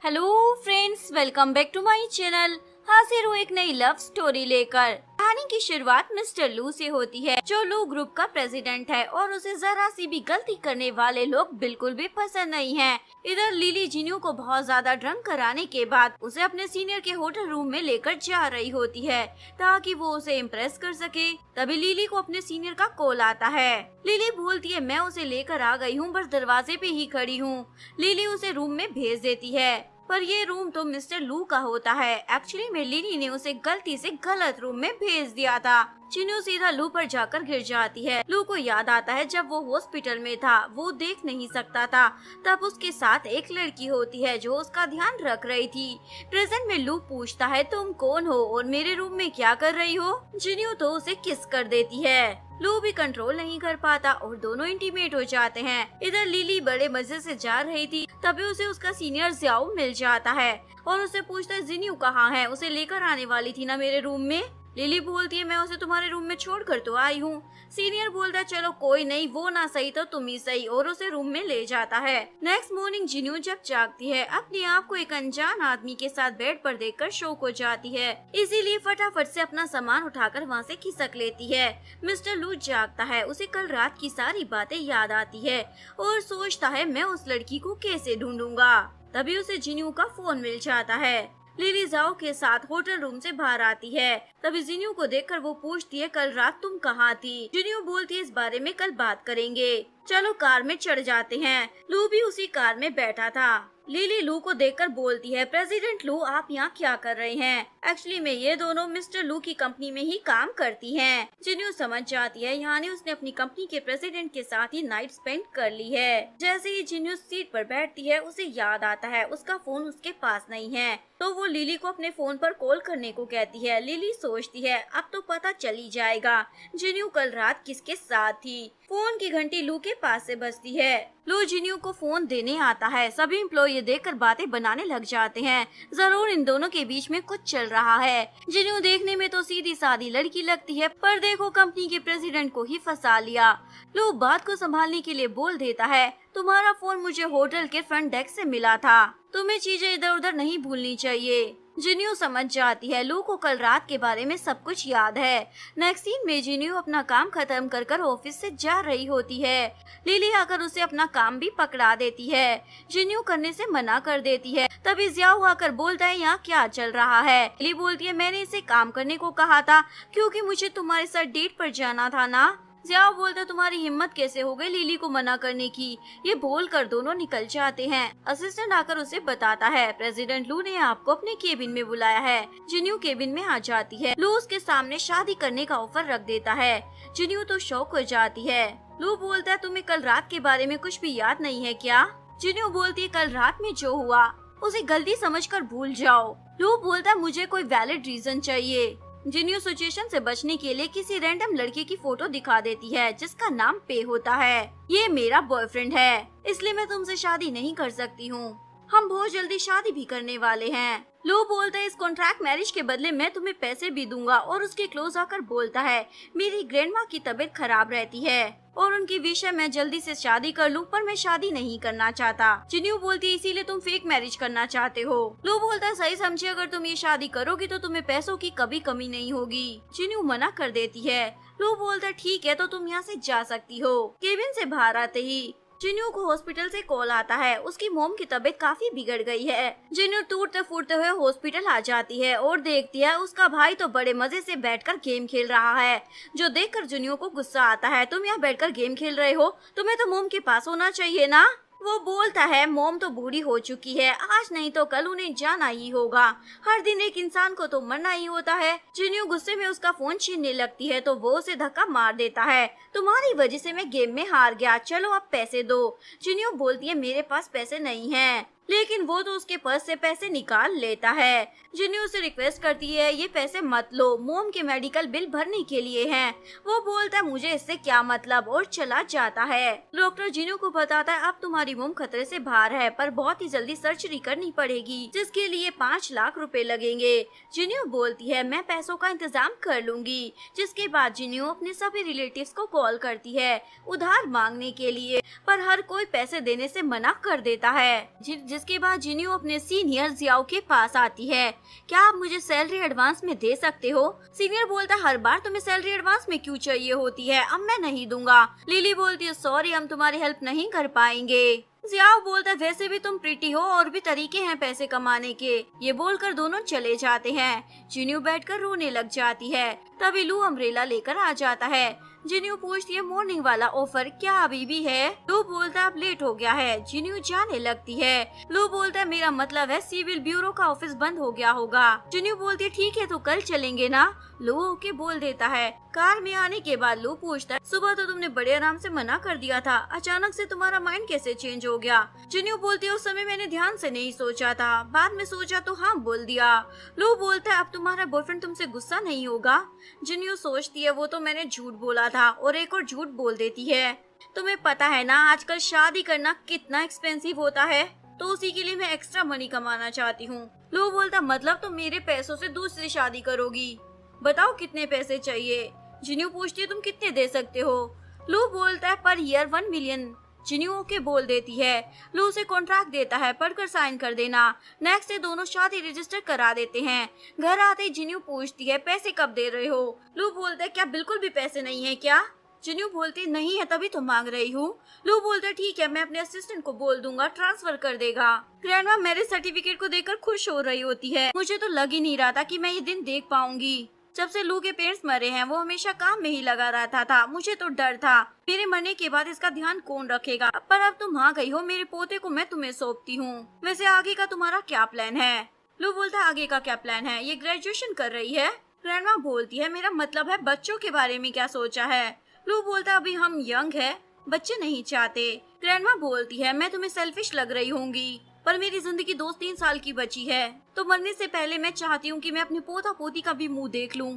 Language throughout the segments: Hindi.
Hello friends, welcome back to my channel. हाजिर हूँ एक नई लव स्टोरी लेकर। कहानी की शुरुआत मिस्टर लू से होती है, जो लू ग्रुप का प्रेसिडेंट है और उसे जरा सी भी गलती करने वाले लोग बिल्कुल भी पसंद नहीं हैं। इधर लिली जिन्यू को बहुत ज्यादा ड्रंक कराने के बाद उसे अपने सीनियर के होटल रूम में लेकर जा रही होती है ताकि वो उसे इम्प्रेस कर सके। तभी लिली को अपने सीनियर का कॉल आता है। लिली बोलती है मैं उसे लेकर आ गई हूँ, बस दरवाजे पे ही खड़ी हूँ। लिली उसे रूम में भेज देती है, पर ये रूम तो मिस्टर लू का होता है। एक्चुअली में लिली ने उसे गलती से गलत रूम में भेज दिया था। जिन्यू सीधा लू पर जाकर गिर जाती है। लू को याद आता है जब वो हॉस्पिटल में था, वो देख नहीं सकता था। तब उसके साथ एक लड़की होती है जो उसका ध्यान रख रही थी। प्रेजेंट में लू पूछता है तुम कौन हो और मेरे रूम में क्या कर रही हो। जिन्यू तो उसे किस कर देती है। लू भी कंट्रोल नहीं कर पाता और दोनों इंटीमेट हो जाते हैं। इधर लिली बड़े मजे से जा रही थी, तभी उसे उसका सीनियर ज़ियाओ मिल जाता है और उसे पूछता है जिन्यू कहाँ है, उसे लेकर आने वाली थी ना मेरे रूम में। लिली बोलती है मैं उसे तुम्हारे रूम में छोड़कर तो आई हूँ। सीनियर बोलता है चलो कोई नहीं, वो ना सही तो तुम ही सही, और उसे रूम में ले जाता है। नेक्स्ट मॉर्निंग जिन्यू जब जागती है, अपने आप को एक अनजान आदमी के साथ बेड पर देखकर शॉक हो जाती है। इसीलिए फटाफट से अपना सामान उठाकर वहाँ से खिसक लेती है। मिस्टर लू जागता है, उसे कल रात की सारी बातें याद आती है और सोचता है मैं उस लड़की को कैसे ढूंढूंगा। तभी उसे जिन्यू का फोन मिल जाता है। लिली जाओ के साथ होटल रूम से बाहर आती है। तभी जिन्यू को देखकर वो पूछती है कल रात तुम कहाँ थी। जिन्यू बोलती है इस बारे में कल बात करेंगे, चलो कार में चढ़ जाते हैं। लू भी उसी कार में बैठा था। लिली लू को देखकर बोलती है प्रेसिडेंट लू आप यहाँ क्या कर रहे हैं। एक्चुअली में ये दोनों मिस्टर लू की कंपनी में ही काम करती हैं। जिन्यू समझ जाती है यानी उसने अपनी कंपनी के प्रेसिडेंट के साथ ही नाइट स्पेंड कर ली है। जैसे ही जिन्यू सीट पर बैठती है उसे याद आता है उसका फोन उसके पास नहीं है, तो वो लिली को अपने फोन पर कॉल करने को कहती है। लिली सोचती है अब तो पता चल ही जाएगा जिन्यू कल रात किसके साथ थी। फोन की घंटी लू के पास से बजती है। लू जिन्यू को फोन देने आता है। सभी एम्प्लॉय ये देखकर बातें बनाने लग जाते हैं, जरूर इन दोनों के बीच में कुछ चल रहा है। जिन्यू देखने में तो सीधी सादी लड़की लगती है, पर देखो कंपनी के प्रेसिडेंट को ही फंसा लिया। लू बात को संभालने के लिए बोल देता है तुम्हारा फोन मुझे होटल के फ्रंट डेस्क से मिला था, तुम्हें चीजें इधर उधर नहीं भूलनी चाहिए। जिन्यू समझ जाती है लू को कल रात के बारे में सब कुछ याद है। नेक्स्ट सीन में जिन्यू अपना काम खत्म कर ऑफिस से जा रही होती है। लिली आकर उसे अपना काम भी पकड़ा देती है। जिन्यू करने से मना कर देती है। तभी ज़ियाओ आकर बोलता है यहाँ क्या चल रहा है। लिली बोलती है मैंने इसे काम करने को कहा था क्योंकि मुझे तुम्हारे साथ डेट पर जाना था ना। ज़ियाओ बोलता तुम्हारी हिम्मत कैसे हो गई लिली को मना करने की। ये बोलकर दोनों निकल जाते हैं। असिस्टेंट आकर उसे बताता है प्रेसिडेंट लू ने आपको अपने केबिन में बुलाया है। जिन्यू केबिन में आ जाती है। लू उसके सामने शादी करने का ऑफर रख देता है। जिन्यू तो शॉक हो जाती है। लू बोलता है तुम्हें कल रात के बारे में कुछ भी याद नहीं है क्या। जिन्यू बोलती है कल रात में जो हुआ उसे गलती समझकर भूल जाओ। लू बोलता है मुझे कोई वैलिड रीजन चाहिए। जिन्यू सिचुएशन से बचने के लिए किसी रैंडम लड़के की फोटो दिखा देती है जिसका नाम पे होता है। ये मेरा बॉयफ्रेंड है, इसलिए मैं तुमसे शादी नहीं कर सकती हूँ। हम बहुत जल्दी शादी भी करने वाले हैं। लू बोलता है इस कॉन्ट्रैक्ट मैरिज के बदले मैं तुम्हें पैसे भी दूंगा और उसके क्लोज आकर बोलता है मेरी ग्रैंडमा की तबीयत खराब रहती है और उनकी विश है मैं जल्दी से शादी कर लूं, पर मैं शादी नहीं करना चाहता। जिन्यू बोलती है इसीलिए तुम फेक मैरिज करना चाहते हो। लू बोलता है सही समझे, अगर तुम ये शादी करोगी तो तुम्हें पैसों की कभी कमी नहीं होगी। जिन्यू मना कर देती है। लू बोलता है ठीक है तो तुम यहाँ से जा सकती हो। केबिन से बाहर आते ही जिन्यू को हॉस्पिटल से कॉल आता है। उसकी मोम की तबीयत काफी बिगड़ गई है। जिन्यू टूटते फूटते हुए हॉस्पिटल आ जाती है और देखती है उसका भाई तो बड़े मजे से बैठकर गेम खेल रहा है, जो देखकर जिन्यू को गुस्सा आता है। तुम यहाँ बैठकर गेम खेल रहे हो, तुम्हें तो मोम के पास होना चाहिए ना। वो बोलता है मोम तो बूढ़ी हो चुकी है, आज नहीं तो कल उन्हें जाना ही होगा। हर दिन एक इंसान को तो मरना ही होता है। जिन्यू गुस्से में उसका फोन छीनने लगती है तो वो उसे धक्का मार देता है। तुम्हारी वजह से मैं गेम में हार गया, चलो अब पैसे दो। जिन्यू बोलती है मेरे पास पैसे नहीं हैं, लेकिन वो तो उसके पर्स से पैसे निकाल लेता है। जिन्यू उसे रिक्वेस्ट करती है ये पैसे मत लो, मोम के मेडिकल बिल भरने के लिए हैं। वो बोलता है मुझे इससे क्या मतलब और चला जाता है। डॉक्टर जिन्यू को बताता है अब तुम्हारी मोम खतरे से बाहर है, पर बहुत ही जल्दी सर्जरी करनी पड़ेगी जिसके लिए 5 लाख रुपए लगेंगे। जिन्यू बोलती है मैं पैसों का इंतजाम कर लूंगी। जिसके बाद जिन्यू अपने सभी रिलेटिव्स को कॉल करती है उधार मांगने के लिए, पर हर कोई पैसे देने से मना कर देता है। जिसके बाद जिन्यू अपने सीनियर जियाओ के पास आती है। क्या आप मुझे सैलरी एडवांस में दे सकते हो? सीनियर बोलता है हर बार तुम्हें सैलरी एडवांस में क्यों चाहिए होती है, अब मैं नहीं दूंगा। लिली बोलती है सॉरी, हम तुम्हारी हेल्प नहीं कर पाएंगे। जियाओ बोलता है वैसे भी तुम प्रीटी हो, और भी तरीके हैं पैसे कमाने के। ये बोलकर दोनों चले जाते हैं। जिन्यू बैठकर रोने लग जाती है। तभी लू अम्ब्रेला लेकर आ जाता है। जिन्यू पूछती है मॉर्निंग वाला ऑफर क्या अभी भी है? लू बोलता है अब लेट हो गया है। जिन्यू जाने लगती है। लू बोलता है मेरा मतलब है सिविल ब्यूरो का ऑफिस बंद हो गया होगा। जिन्यू बोलती है ठीक है तो कल चलेंगे ना? लू ओके बोल देता है। कार में आने के बाद लू पूछता है सुबह तो तुमने बड़े आराम से मना कर दिया था, अचानक से तुम्हारा माइंड कैसे चेंज हो गया? जिन्यू बोलती है उस समय मैंने ध्यान से नहीं सोचा था, बाद में सोचा तो हाँ बोल दिया। लू बोलता है अब तुम्हारा बॉयफ्रेंड तुमसे गुस्सा नहीं होगा? जिन्यू सोचती है वो तो मैंने झूठ बोला था, और एक और झूठ बोल देती है। तुम्हें पता है ना आजकल शादी करना कितना एक्सपेंसिव होता है, तो उसी के लिए मैं एक्स्ट्रा मनी कमाना चाहती हूँ। लू बोलता मतलब तुम मेरे पैसों से दूसरी शादी करोगी? बताओ कितने पैसे चाहिए? जिन्यू पूछती है तुम कितने दे सकते हो? लू बोलता है पर ईयर 1 मिलियन। जिन्यू ओके बोल देती है। लू उसे कॉन्ट्रैक्ट देता है, पढ़कर साइन कर देना। नेक्स्ट डे दोनों शादी रजिस्टर करा देते हैं। घर आते ही जिन्यू पूछती है पैसे कब दे रहे हो? लू बोलता है क्या बिल्कुल भी पैसे नहीं है क्या? जिन्यू बोलती नहीं है तभी तो मांग रही हूँ। लू बोलता है ठीक है मैं अपने असिस्टेंट को बोल दूंगा, ट्रांसफर कर देगा। ग्रैंडमा मैरिज सर्टिफिकेट को देखकर खुश हो रही होती है। मुझे तो लग ही नहीं रहा था कि मैं ये दिन देख पाऊंगी। जब से लू के पेरेंट्स मरे हैं वो हमेशा काम में ही लगा रहता था। मुझे तो डर था मेरे मरने के बाद इसका ध्यान कौन रखेगा, पर अब तुम आ गई हो, मेरे पोते को मैं तुम्हें सौंपती हूँ। वैसे आगे का तुम्हारा क्या प्लान है? लू बोलता है आगे का क्या प्लान है, ये ग्रेजुएशन कर रही है। ग्रैंडमा बोलती है मेरा मतलब है बच्चों के बारे में क्या सोचा है? लू बोलता है अभी हम यंग है, बच्चे नहीं चाहते। ग्रैंडमा बोलती है मैं तुम्हें सेल्फिश लग रही होंगी, पर मेरी जिंदगी 2-3 साल की बची है, तो मरने से पहले मैं चाहती हूँ कि मैं अपने पोता पोती का भी मुंह देख लूँ।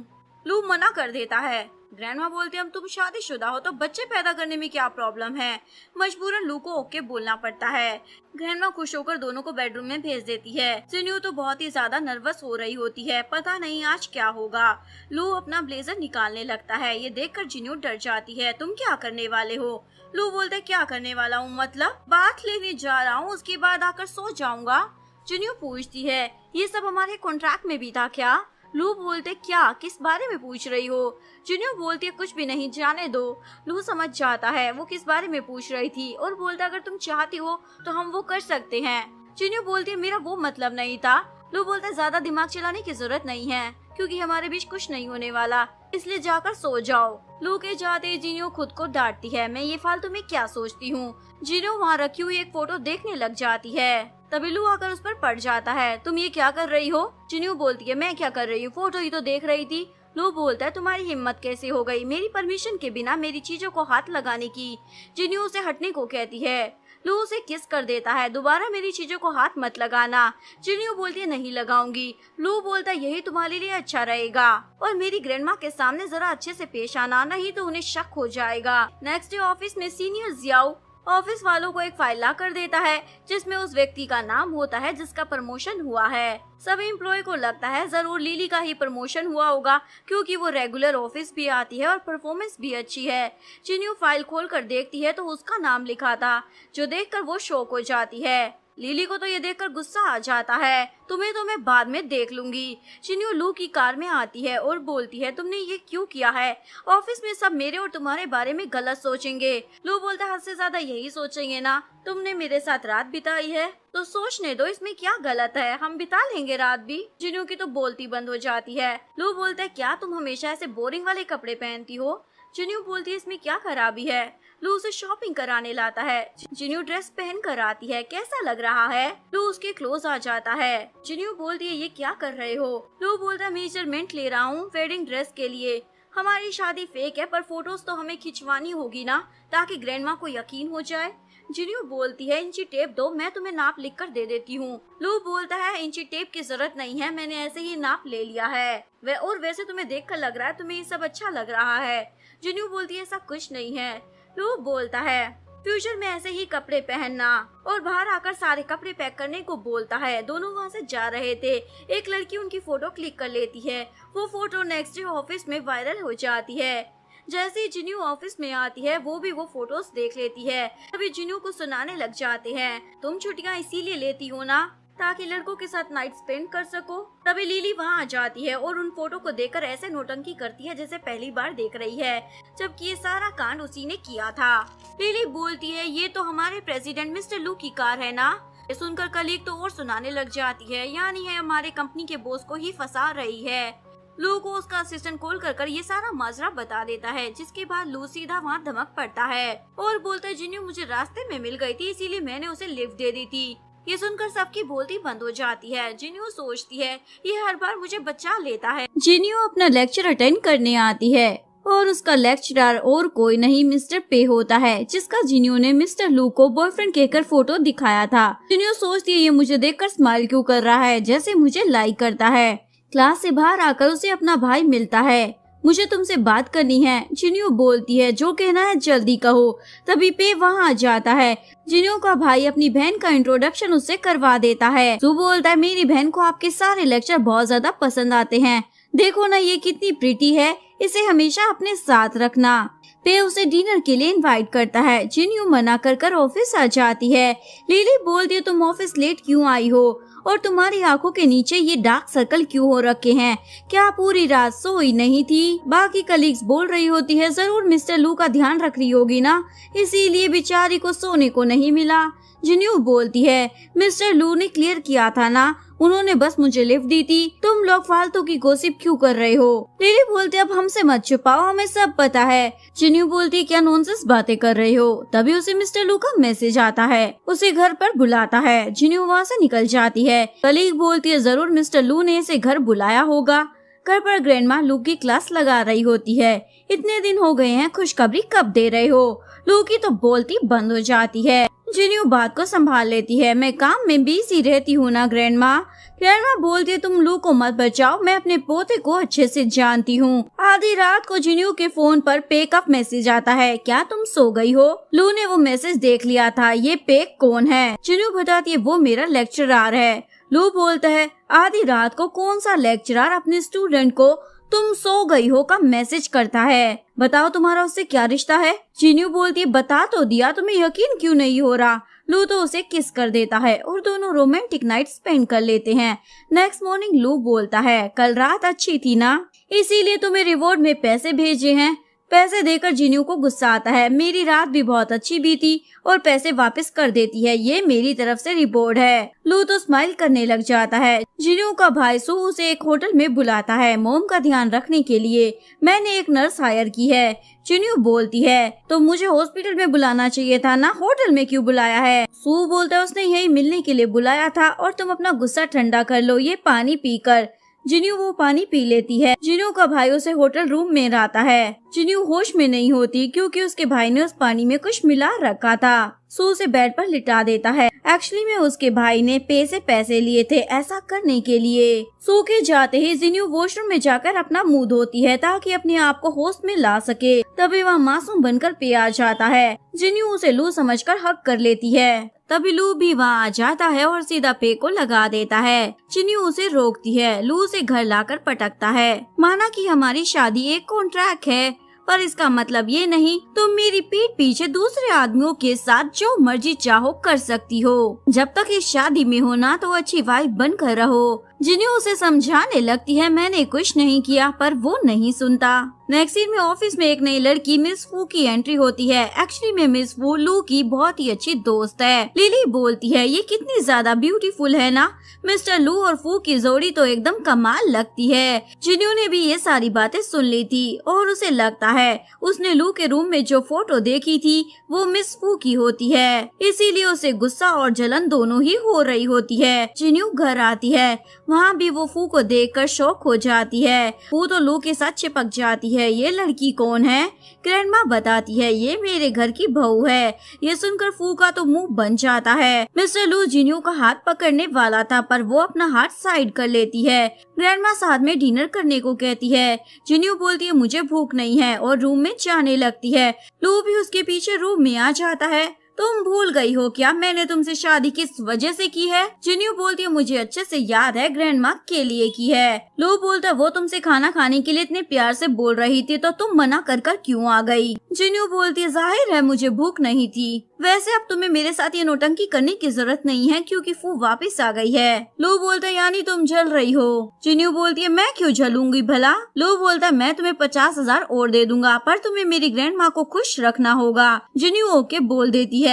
लू मना कर देता है। ग्रैंडमा बोलते हैं तुम शादीशुदा हो तो बच्चे पैदा करने में क्या प्रॉब्लम है? मजबूरन लू को ओके बोलना पड़ता है। ग्रैंडमा खुश होकर दोनों को बेडरूम में भेज देती है। जिन्यू तो बहुत ही ज्यादा नर्वस हो रही होती है, पता नहीं आज क्या होगा। लू अपना ब्लेजर निकालने लगता है। ये देखकर जिन्यू डर जाती है। तुम क्या करने वाले हो? लू बोलते क्या करने वाला हूँ मतलब? बात लेने जा रहा हूँ, उसके बाद आकर सो जाऊंगा। जिन्यू पूछती है ये सब हमारे कॉन्ट्रैक्ट में भी था क्या? लू बोलते क्या, किस बारे में पूछ रही हो? जिन्यू बोलती है कुछ भी नहीं, जाने दो। लू समझ जाता है वो किस बारे में पूछ रही थी, और बोलता अगर तुम चाहती हो तो हम वो कर सकते हैं। जिन्यू बोलती है मेरा वो मतलब नहीं था। लू बोलता है ज्यादा दिमाग चलाने की जरूरत नहीं है, क्योंकि हमारे बीच कुछ नहीं होने वाला, इसलिए जाकर सो जाओ। लू के जाते ही जिन्यू खुद को डांटती है मैं ये फालतू में क्या सोचती हूँ। जिन्यू वहाँ रखी हुई एक फोटो देखने लग जाती है। तभी लू आकर उस पर पड़ जाता है। तुम ये क्या कर रही हो? जिन्यू बोलती है मैं क्या कर रही हूँ, फोटो ही तो देख रही थी। लू बोलता है तुम्हारी हिम्मत कैसे हो गई मेरी परमिशन के बिना मेरी चीजों को हाथ लगाने की? जिन्यू उसे हटने को कहती है। लू उसे किस कर देता है, दोबारा मेरी चीजों को हाथ मत लगाना। जिन्यू बोलती है नहीं लगाऊंगी। लू बोलता है यही तुम्हारे लिए अच्छा रहेगा, और मेरी ग्रैंडमा के सामने जरा अच्छे से पेश आना, नहीं तो उन्हें शक हो जाएगा। नेक्स्ट डे ऑफिस में सीनियर जियाओ ऑफिस वालों को एक फाइल ला कर देता है जिसमें उस व्यक्ति का नाम होता है जिसका प्रमोशन हुआ है। सभी एम्प्लॉय को लगता है जरूर लिली का ही प्रमोशन हुआ होगा, क्योंकि वो रेगुलर ऑफिस भी आती है और परफॉर्मेंस भी अच्छी है। जिन्यू फाइल खोल कर देखती है तो उसका नाम लिखा था, जो देखकर वो शॉक हो जाती है। लिली को तो ये देखकर गुस्सा आ जाता है। तुम्हें तो मैं बाद में देख लूंगी। जिन्यू लू की कार में आती है और बोलती है तुमने ये क्यों किया है? ऑफिस में सब मेरे और तुम्हारे बारे में गलत सोचेंगे। लू बोलता है हद से ज्यादा यही सोचेंगे ना, तुमने मेरे साथ रात बिताई है तो सोचने दो, इसमें क्या गलत है, हम बिता लेंगे रात भी। जिन्यू की तो बोलती बंद हो जाती है। लू बोलता है क्या तुम हमेशा ऐसे बोरिंग वाले कपड़े पहनती हो? जिन्यू बोलती है इसमें क्या खराबी है। लू उसे शॉपिंग कराने लाता है। जिन्यू ड्रेस पहन कर आती है, कैसा लग रहा है? लू उसके क्लोज आ जाता है। जिन्यू बोलती है ये क्या कर रहे हो? लू बोलता है मेजरमेंट ले रहा हूँ वेडिंग ड्रेस के लिए। हमारी शादी फेक है पर फोटोज तो हमें खिंचवानी होगी ना, ताकि ग्रैंडमा को यकीन हो जाए। जिन्यू बोलती है इंची टेप दो, मैं तुम्हें नाप लिख कर दे देती हूँ। लू बोलता है इंची टेप की जरूरत नहीं है, मैंने ऐसे ही नाप ले लिया है। और वैसे तुम्हें देख कर लग रहा है तुम्हें ये सब अच्छा लग रहा है। जिन्यू बोलती है ऐसा कुछ नहीं है। लू बोलता है फ्यूचर में ऐसे ही कपड़े पहनना, और बाहर आकर सारे कपड़े पैक करने को बोलता है। दोनों वहाँ से जा रहे थे। एक लड़की उनकी फोटो क्लिक कर लेती है। वो फोटो नेक्स्ट डे ऑफिस में वायरल हो जाती है। जैसे ही जिन्यू ऑफिस में आती है वो भी वो फोटोज देख लेती है। तभी जिन्यू को सुनाने लग जाते हैं, तुम छुट्टियां इसीलिए लेती हो ना ताकि लड़कों के साथ नाइट स्पेंड कर सको। तभी लिली वहाँ आ जाती है और उन फोटो को देखकर ऐसे नौटंकी करती है जैसे पहली बार देख रही है, जबकि ये सारा कांड उसी ने किया था। लिली बोलती है, ये तो हमारे प्रेसिडेंट मिस्टर लू की कार है ना। ये सुनकर कलीग तो और सुनाने लग जाती है, यानी है हमारे कंपनी के बॉस को ही फंसा रही है। लू को उसका असिस्टेंट कॉल कर ये सारा माजरा बता देता है, जिसके बाद लू सीधा वहाँ धमक पड़ता है और बोलता है, जिन्यू मुझे रास्ते में मिल गई थी इसीलिए मैंने उसे लिफ्ट दे दी थी। ये सुनकर सबकी बोलती बंद हो जाती है। जिन्यू सोचती है, ये हर बार मुझे बचा लेता है। जिन्यू अपना लेक्चर अटेंड करने आती है और उसका लेक्चरर और कोई नहीं मिस्टर पे होता है, जिसका जिन्यू ने मिस्टर लू को बॉयफ्रेंड कहकर फोटो दिखाया था। जिन्यू सोचती है, ये मुझे देखकर स्माइल क्यों कर रहा है, जैसे मुझे लाइक करता है। क्लास से बाहर आकर उसे अपना भाई मिलता है। मुझे तुमसे बात करनी है, जिन्यू बोलती है, जो कहना है जल्दी कहो। तभी पे वहाँ आ जाता है। जिन्यू का भाई अपनी बहन का इंट्रोडक्शन उससे करवा देता है। सू बोलता है, मेरी बहन को आपके सारे लेक्चर बहुत ज्यादा पसंद आते हैं, देखो ना ये कितनी प्रिटी है, इसे हमेशा अपने साथ रखना। पे उसे डिनर के लिए इनवाइट करता है। जिन्यू मना कर ऑफिस आ जाती है। लिली बोलती है, तुम ऑफिस लेट क्यों आई हो और तुम्हारी आंखों के नीचे ये डार्क सर्कल क्यों हो रखे हैं, क्या पूरी रात सोई नहीं थी। बाकी कलीग्स बोल रही होती है, जरूर मिस्टर लू का ध्यान रख रही होगी ना, इसीलिए बेचारी को सोने को नहीं मिला। जिन्यू बोलती है, मिस्टर लू ने क्लियर किया था ना, उन्होंने बस मुझे लिफ्ट दी थी, तुम लोग फालतू की गॉसिप क्यों कर रहे हो। लिली बोलती है, अब हमसे मत छुपाओ, हमें सब पता है। जिन्यू बोलती है, क्या नॉनसेंस बातें कर रहे हो। तभी उसे मिस्टर लू का मैसेज आता है, उसे घर पर बुलाता है। जिन्यू वहाँ से निकल जाती है। कलीग बोलती है, जरूर मिस्टर लू ने इसे घर बुलाया होगा। घर पर ग्रैंडमा लू की क्लास लगा रही होती है। इतने दिन हो गए हैं, खुशखबरी कब दे रहे हो। लू की तो बोलती बंद हो जाती है। जिन्यू बात को संभाल लेती है, मैं काम में बिजी रहती हूँ ना ग्रैंडमा। ग्रैंडमा बोलती है, तुम लू को मत बचाओ, मैं अपने पोते को अच्छे से जानती हूँ। आधी रात को जिन्यू के फोन पर पे का मैसेज आता है, क्या तुम सो गई हो। लू ने वो मैसेज देख लिया था, ये पे कौन है। जिन्यू बताती है, वो मेरा लेक्चरर है। लू बोलता है, आधी रात को कौन सा लेक्चरर अपने स्टूडेंट को तुम सो गई हो का मैसेज करता है, बताओ तुम्हारा उससे क्या रिश्ता है। जिन्यू बोलती है, बता तो दिया, तुम्हें यकीन क्यों नहीं हो रहा। लू तो उसे किस कर देता है और दोनों रोमांटिक नाइट स्पेंड कर लेते हैं। नेक्स्ट मॉर्निंग लू बोलता है, कल रात अच्छी थी ना, इसीलिए तुम्हें रिवॉर्ड में पैसे भेजे हैं। पैसे देकर जिन्यू को गुस्सा आता है, मेरी रात भी बहुत अच्छी बीती और पैसे वापस कर देती है, ये मेरी तरफ से रिवॉर्ड है। लू तो स्माइल करने लग जाता है। जिन्यू का भाई सू उसे एक होटल में बुलाता है मोम का ध्यान रखने के लिए, मैंने एक नर्स हायर की है। जिन्यू बोलती है, तो मुझे हॉस्पिटल में बुलाना चाहिए था ना, होटल में क्यों बुलाया है। सू बोलता है, उसने यही मिलने के लिए बुलाया था और तुम अपना गुस्सा ठंडा कर लो ये पानी पीकर। जिन्यू वो पानी पी लेती है। जिन्यू का भाई उसे होटल रूम में लाता है। जिन्यू होश में नहीं होती क्योंकि उसके भाई ने उस पानी में कुछ मिला रखा था। सू उसे बेड पर लिटा देता है। एक्चुअली में उसके भाई ने पे से पैसे लिए थे ऐसा करने के लिए। सू के जाते ही जिन्यू वॉशरूम में जाकर अपना मुंह धोती है ताकि अपने आप को होश में ला सके। तभी वह मासूम बनकर पे आ जाता है। जिन्यू उसे लू समझकर हक कर लेती है। तभी लू भी वहाँ आ जाता है और सीधा पे को लगा देता है। जिन्यू उसे रोकती है। लू उसे घर लाकर पटकता है। माना कि हमारी शादी एक कॉन्ट्रैक्ट है, पर इसका मतलब ये नहीं तुम मेरी पीठ पीछे दूसरे आदमियों के साथ जो मर्जी चाहो कर सकती हो। जब तक इस शादी में हो ना तो अच्छी वाइफ बनकर रहो। जिन्यू उसे समझाने लगती है, मैंने कुछ नहीं किया, पर वो नहीं सुनता। नेक्स्ट सीन में ऑफिस में एक नई लड़की मिस फू की एंट्री होती है। एक्चुअली में मिस फू लू की बहुत ही अच्छी दोस्त है। लिली बोलती है, ये कितनी ज्यादा ब्यूटीफुल है ना, मिस्टर लू और फू की जोड़ी तो एकदम कमाल लगती है। जिन्यू ने भी ये सारी बातें सुन ली थी और उसे लगता है उसने लू के रूम में जो फोटो देखी थी वो मिस फू की होती है, इसीलिए उसे गुस्सा और जलन दोनों ही हो रही होती है। जिन्यू घर आती है, वहाँ भी वो फू को देखकर शॉक हो जाती है। फू तो लू के साथ चिपक जाती है। ये लड़की कौन है? ग्रैंडमा बताती है, ये मेरे घर की बहू है। ये सुनकर फू का तो मुंह बन जाता है। मिस्टर लू जिन्यू का हाथ पकड़ने वाला था पर वो अपना हाथ साइड कर लेती है। ग्रैंडमा साथ में डिनर करने को कहती है। जिन्यू बोलती है, मुझे भूख नहीं है और रूम में जाने लगती है। लू भी उसके पीछे रूम में आ जाता है तुम भूल गई हो क्या मैंने तुमसे शादी किस वजह से की है? जिन्यू बोलती है मुझे अच्छे से याद है, ग्रैंडमा के लिए की है। लू बोलता है वो तुमसे खाना खाने के लिए इतने प्यार से बोल रही थी तो तुम मना कर क्यों आ गई? जिन्यू बोलती है जाहिर है मुझे भूख नहीं थी। वैसे अब तुम्हें मेरे साथ ये नौटंकी करने की जरूरत नहीं है क्योंकि फू वापस आ गई है। लू बोलता है यानी तुम जल रही हो? जिन्यू बोलती है मैं क्यों जलूंगी भला? लू बोलता है मैं तुम्हें 50,000 और दे दूंगा पर तुम्हें मेरी ग्रैंड माँ को खुश रखना होगा। जिन्यू ओके बोल देती है।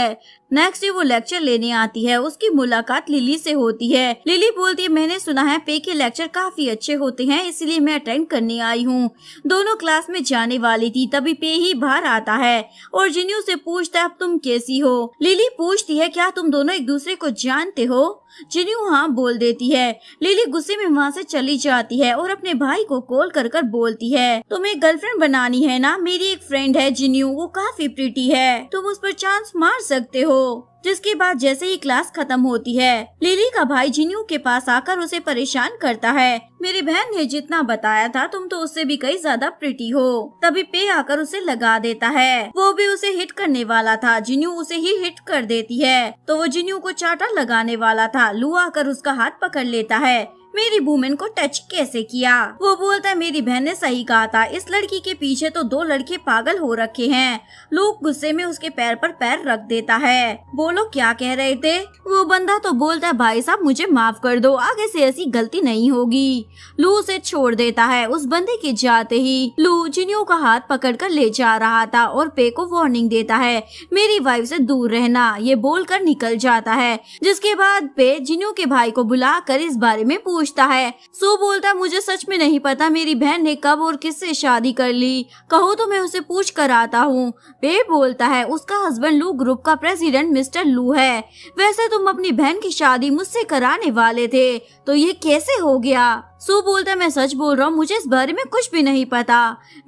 नेक्स्ट डे वो लेक्चर लेने आती है। उसकी मुलाकात लिली से होती है। लिली बोलती है मैंने सुना है पे के लेक्चर काफी अच्छे होते हैं इसलिए मैं अटेंड करने आई हूँ। दोनों क्लास में जाने वाली थी तभी पे ही बाहर आता है और जिन्यू से पूछता है अब तुम कैसी हो? लिली पूछती है क्या तुम दोनों एक दूसरे को जानते हो? जिन्यू हाँ बोल देती है। लिली गुस्से में वहाँ से चली जाती है और अपने भाई को कॉल कर बोलती है तुम्हें गर्लफ्रेंड बनानी है ना? मेरी एक फ्रेंड है जिन्यू, वो काफी प्रिटी है, तुम उस पर चांस मार सकते हो। जिसके बाद जैसे ही क्लास खत्म होती है लिली का भाई जिन्यू के पास आकर उसे परेशान करता है। मेरी बहन ने जितना बताया था तुम तो उससे भी कई ज्यादा प्रिटी हो। तभी पे आकर उसे लगा देता है। वो भी उसे हिट करने वाला था। जिन्यू उसे ही हिट कर देती है तो वो जिन्यू को चाटा लगाने वाला था। लू आकर उसका हाथ पकड़ लेता है। मेरी वुमेन को टच कैसे किया? वो बोलता है मेरी बहन ने सही कहा था, इस लड़की के पीछे तो 2 लड़के पागल हो रखे हैं। लूक गुस्से में उसके पैर पर पैर रख देता है। बोलो क्या कह रहे थे? वो बंदा तो बोलता है भाई साहब मुझे माफ कर दो, आगे से ऐसी गलती नहीं होगी। लू उसे छोड़ देता है। उस बंदे के जाते ही लू जिन्यू का हाथ पकड़कर ले जा रहा था और पे को वार्निंग देता है मेरी वाइफ से दूर रहना, ये बोलकर निकल जाता है। जिसके बाद पे जिन्यू के भाई को बुलाकर इस बारे में पूछता है। सू बोलता मुझे सच में नहीं पता मेरी बहन ने कब और किससे शादी कर ली, कहो तो मैं उसे पूछ कर आता हूँ। पे बोलता है उसका हस्बैंड लू ग्रुप का प्रेसिडेंट मिस्टर लू है। वैसे तुम अपनी बहन की शादी मुझसे कराने वाले थे तो ये कैसे हो गया? सू बोलता है मैं सच बोल रहा हूँ, मुझे इस बारे में कुछ भी नहीं पता।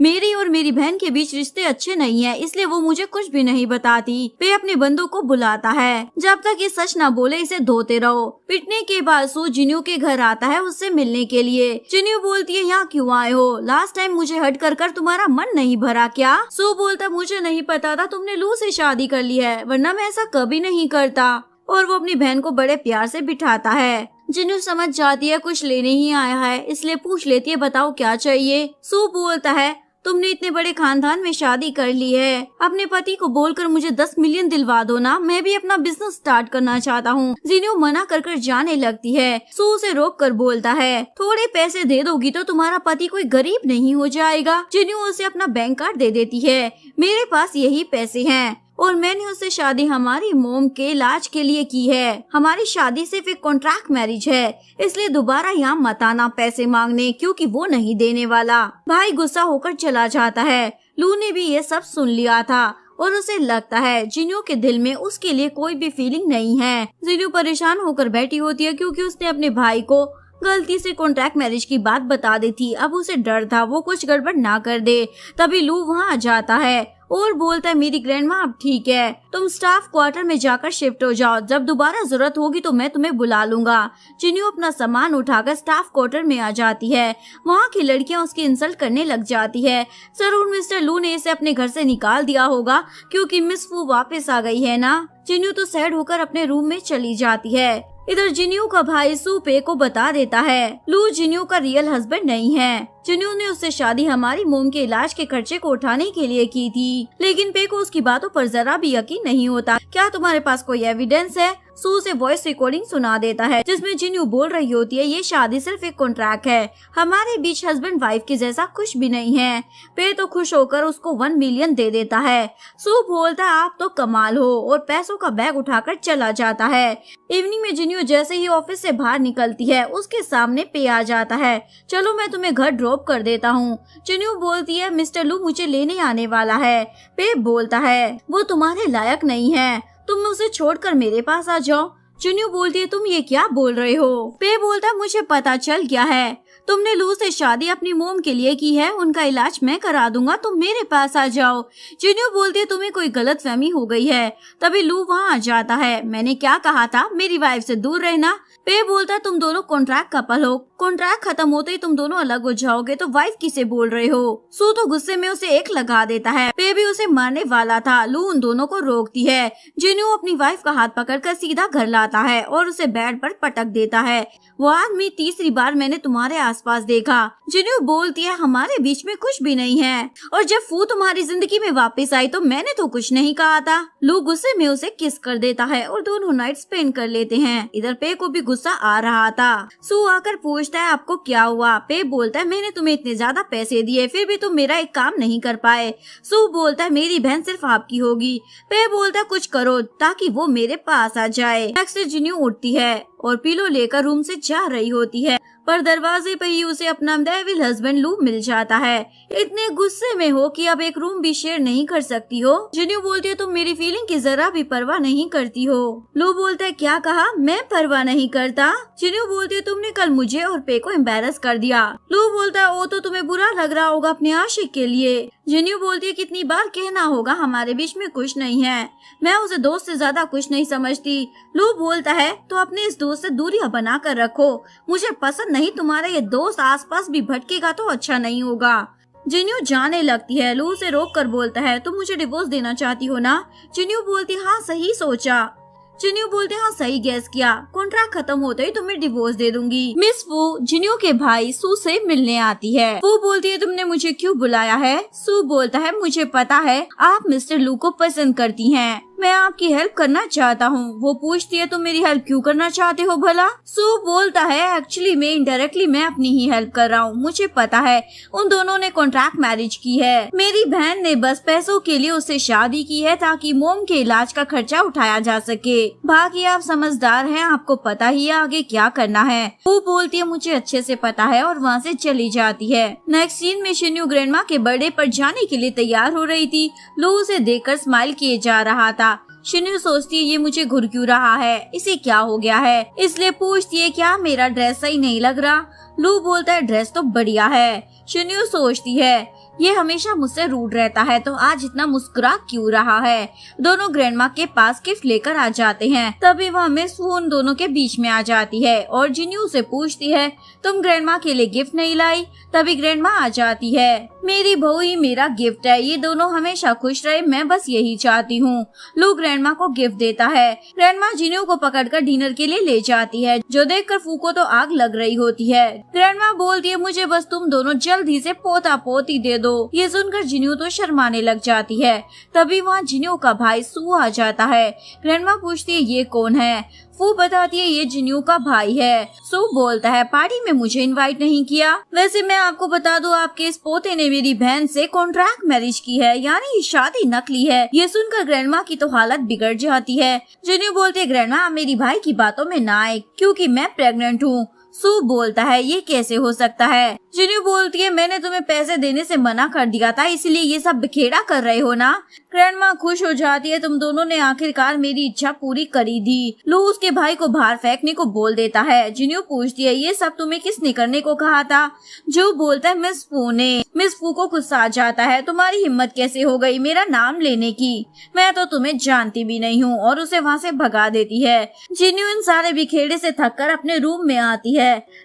मेरी और मेरी बहन के बीच रिश्ते अच्छे नहीं है इसलिए वो मुझे कुछ भी नहीं बताती। पे अपने बंदों को बुलाता है। जब तक ये सच ना बोले इसे धोते रहो। पिटने के बाद सू जिन्यू के घर आता है उससे मिलने के लिए। जिन्यू बोलती है यहाँ क्यों आए हो? लास्ट टाइम मुझे हट कर तुम्हारा मन नहीं भरा क्या? सू बोलता मुझे नहीं पता था तुमने लू से शादी कर ली है, वरना मैं ऐसा कभी नहीं करता। और वो अपनी बहन को बड़े प्यार से बिठाता है। जिन्यू समझ जाती है कुछ लेने ही आया है इसलिए पूछ लेती है बताओ क्या चाहिए? सू बोलता है तुमने इतने बड़े खानदान में शादी कर ली है, अपने पति को बोलकर मुझे 10 मिलियन दिलवा दो ना, मैं भी अपना बिजनेस स्टार्ट करना चाहता हूँ। जिन्यू मना कर जाने लगती है। सू उसे रोक कर बोलता है थोड़े पैसे दे दोगी तो तुम्हारा पति कोई गरीब नहीं हो जाएगा। जिन्यू उसे अपना बैंक कार्ड दे देती है। मेरे पास यही पैसे हैं और मैंने उससे शादी हमारी मोम के इलाज के लिए की है। हमारी शादी सिर्फ एक कॉन्ट्रैक्ट मैरिज है इसलिए दोबारा यहाँ मत आना पैसे मांगने क्योंकि वो नहीं देने वाला। भाई गुस्सा होकर चला जाता है। लू ने भी ये सब सुन लिया था और उसे लगता है जिन्यू के दिल में उसके लिए कोई भी फीलिंग नहीं है। जिन्यू परेशान होकर बैठी होती है क्योंकि उसने अपने भाई को गलती से कॉन्ट्रैक्ट मैरिज की बात बता दी थी। अब उसे डर था वो कुछ गड़बड़ ना कर दे। तभी लू वहाँ आ जाता है और बोलता है मेरी ग्रैंडमा अब ठीक है, तुम स्टाफ क्वार्टर में जाकर शिफ्ट हो जाओ, जब दोबारा जरूरत होगी तो मैं तुम्हें बुला लूंगा। जिन्यू अपना सामान उठाकर स्टाफ क्वार्टर में आ जाती है। वहाँ की लड़कियाँ उसकी इंसल्ट करने लग जाती है। जरूर मिस्टर लू ने इसे अपने घर से निकाल दिया होगा क्योंकि मिस फू वापस आ गई है ना। जिन्यू तो सैड होकर अपने रूम में चली जाती है। इधर जिन्यू का भाई सू पे को बता देता है लू जिन्यू का रियल हस्बैंड नहीं है। जिन्यू ने उससे शादी हमारी मोम के इलाज के खर्चे को उठाने के लिए की थी, लेकिन पे को उसकी बातों पर जरा भी यकीन नहीं होता। क्या तुम्हारे पास कोई एविडेंस है? सू से वॉइस रिकॉर्डिंग सुना देता है जिसमें जिन्यू बोल रही होती है ये शादी सिर्फ एक कॉन्ट्रैक्ट है, हमारे बीच हस्बैंड वाइफ के जैसा कुछ भी नहीं है। पे तो खुश होकर उसको 1 मिलियन दे देता है। सू बोलता है आप तो कमाल हो और पैसों का बैग उठाकर चला जाता है। इवनिंग में जिन्यू जैसे ही ऑफिस से बाहर निकलती है उसके सामने पे आ जाता है। चलो मैं तुम्हें घर ड्रॉप कर देता हूँ। जिन्यू बोलती है मिस्टर लू मुझे लेने आने वाला है। पे बोलता है वो तुम्हारे लायक नहीं है, तुम उसे छोड़कर मेरे पास आ जाओ। जिन्यू बोलती है तुम ये क्या बोल रहे हो? पे बोलता है मुझे पता चल गया है, तुमने लू से शादी अपनी मोम के लिए की है, उनका इलाज मैं करा दूंगा, तुम मेरे पास आ जाओ। जिन्यू बोलती है तुम्हें कोई गलतफहमी हो गई है। तभी लू वहाँ आ जाता है। मैंने क्या कहा था, मेरी वाइफ से दूर रहना। पे बोलता है तुम दोनों कॉन्ट्रैक्ट कपल हो, कॉन्ट्रैक्ट खत्म होते ही तुम दोनों अलग हो जाओगे तो वाइफ किसे बोल रहे हो। सू तो गुस्से में उसे एक लगा देता है। पे भी उसे मारने वाला था। लू उन दोनों को रोकती है। जिन्यू अपनी वाइफ का हाथ पकड़कर सीधा घर लाता है और उसे बेड पर पटक देता है। वो आदमी तीसरी बार मैंने तुम्हारे आसपास देखा। जिन्यू बोलती है हमारे बीच में कुछ भी नहीं है, और जब फू तुम्हारी जिंदगी में वापस आई तो मैंने तो कुछ नहीं कहा था। लू गुस्से में उसे किस कर देता है और दोनों नाइट स्पेंड कर लेते हैं। इधर पे को भी गुस्सा आ रहा था। सू आकर पूछता है आपको क्या हुआ। पे बोलता है मैंने तुम्हें इतने ज्यादा पैसे दिए फिर भी तुम मेरा एक काम नहीं कर पाए। सू बोलता है मेरी बहन सिर्फ आपकी होगी। पे बोलता है कुछ करो ताकि वो मेरे पास आ जाए। नेक्स्ट जिन्यू उठती है और पिलो लेकर रूम से जा रही होती है, पर दरवाजे पर ही उसे अपना डेविल हस्बैंड लू मिल जाता है। इतने गुस्से में हो कि अब एक रूम भी शेयर नहीं कर सकती हो। जिन्यू बोलती है तुम मेरी फीलिंग की जरा भी परवाह नहीं करती हो। लू बोलता है क्या कहा, मैं परवाह नहीं करता। जिन्यू बोलती है तुमने कल मुझे और पे को एम्बैरस कर दिया। लू बोलता है वो तो तुम्हें बुरा लग रहा होगा अपने आशिक के लिए। जिन्यू बोलती है कितनी बार कहना होगा हमारे बीच में कुछ नहीं है, मैं उसे दोस्त से ज्यादा कुछ नहीं समझती। लू बोलता है तो अपने इस दोस्त से दूरियां बना कर रखो, मुझे पसंद नहीं तुम्हारा ये दोस्त आसपास भी भटकेगा तो अच्छा नहीं होगा। जिन्यू जाने लगती है। लू उसे रोक कर बोलता है तुम मुझे डिवोर्स देना चाहती हो ना। जिन्यू बोलती है हाँ सही सोचा। जिन्यू बोलते हाँ सही गैस किया, कॉन्ट्रैक्ट खत्म होते ही तुम्हें डिवोर्स दे दूंगी। मिस फू जिन्यू के भाई सू से मिलने आती है। फू बोलती है तुमने मुझे क्यों बुलाया है। सू बोलता है मुझे पता है आप मिस्टर लू को पसंद करती हैं, मैं आपकी हेल्प करना चाहता हूँ। वो पूछती है तुम मेरी हेल्प क्यों करना चाहते हो भला। सू बोलता है एक्चुअली मैं इनडायरेक्टली मैं अपनी ही हेल्प कर रहा हूँ, मुझे पता है उन दोनों ने कॉन्ट्रैक्ट मैरिज की है। मेरी बहन ने बस पैसों के लिए उससे शादी की है ताकि मोम के इलाज का खर्चा उठाया जा सके, बाकी आप समझदार हैं, आपको पता ही है आगे क्या करना है। वो बोलती है मुझे अच्छे से पता है और वहाँ से चली जाती है। नेक्स्ट सीन में शिन्यू ग्रैंडमा के बर्थडे पर जाने के लिए तैयार हो रही थी। लो उसे देखकर स्माइल किए जा रहा था। शिन्यू सोचती है ये मुझे घुर क्यों रहा है, इसे क्या हो गया है, इसलिए पूछती है क्या मेरा ड्रेस सही नहीं लग रहा। लू बोलता है ड्रेस तो बढ़िया है। शिन्यू सोचती है ये हमेशा मुझसे रूड रहता है तो आज इतना मुस्कुरा क्यों रहा है। दोनों ग्रैंडमा के पास गिफ्ट लेकर आ जाते हैं। तभी वह मिस फू उन दोनों के बीच में आ जाती है और जिन्यू से पूछती है तुम ग्रैंडमा के लिए गिफ्ट नहीं लाई। तभी ग्रैंडमा आ जाती है मेरी बहू ही मेरा गिफ्ट है, ये दोनों हमेशा खुश रहे, मैं बस यही चाहती हूँ। लू ग्रैंडमा को गिफ्ट देता है। ग्रैंडमा जिन्यू को पकड़कर डिनर के लिए ले जाती है, जो देखकर फू को तो आग लग रही होती है। ग्रैंडमा बोलती है मुझे बस तुम दोनों जल्दी से पोता पोती दे दो। ये सुनकर जिन्यू तो शर्माने लग जाती है। तभी वहाँ जिन्यू का भाई सू आ जाता है। ग्रैंडमा पूछती है ये कौन है। फू बताती है ये जिन्यू का भाई है। सू बोलता है पार्टी में मुझे इनवाइट नहीं किया। वैसे मैं आपको बता दूं आपके इस पोते ने मेरी बहन से कॉन्ट्रैक्ट मैरिज की है, यानी ये शादी नकली है। ये सुनकर ग्रैंडमा की तो हालत बिगड़ जाती है। जिन्यू बोलते ग्रैंडमा आप मेरी भाई की बातों में ना आए क्योंकि मैं प्रेग्नेंट हूँ। सू बोलता है ये कैसे हो सकता है। जिन्यू बोलती है मैंने तुम्हें पैसे देने से मना कर दिया था, इसलिए ये सब बिखेड़ा कर रहे हो ना। ग्रैंडमा खुश हो जाती है तुम दोनों ने आखिरकार मेरी इच्छा पूरी करी दी। लू उसके भाई को बाहर फेंकने को बोल देता है। जिन्यू पूछती है ये सब तुम्हें किसने करने को कहा था। जो बोलता है मिस फू ने। मिस फू को गुस्सा आ जाता है तुम्हारी हिम्मत कैसे हो गई मेरा नाम लेने की, मैं तो तुम्हें जानती भी नहीं हूँ, और उसे वहाँ से भगा देती है। जिन्यू इन सारे बिखेड़े से थक कर अपने रूम में आती है।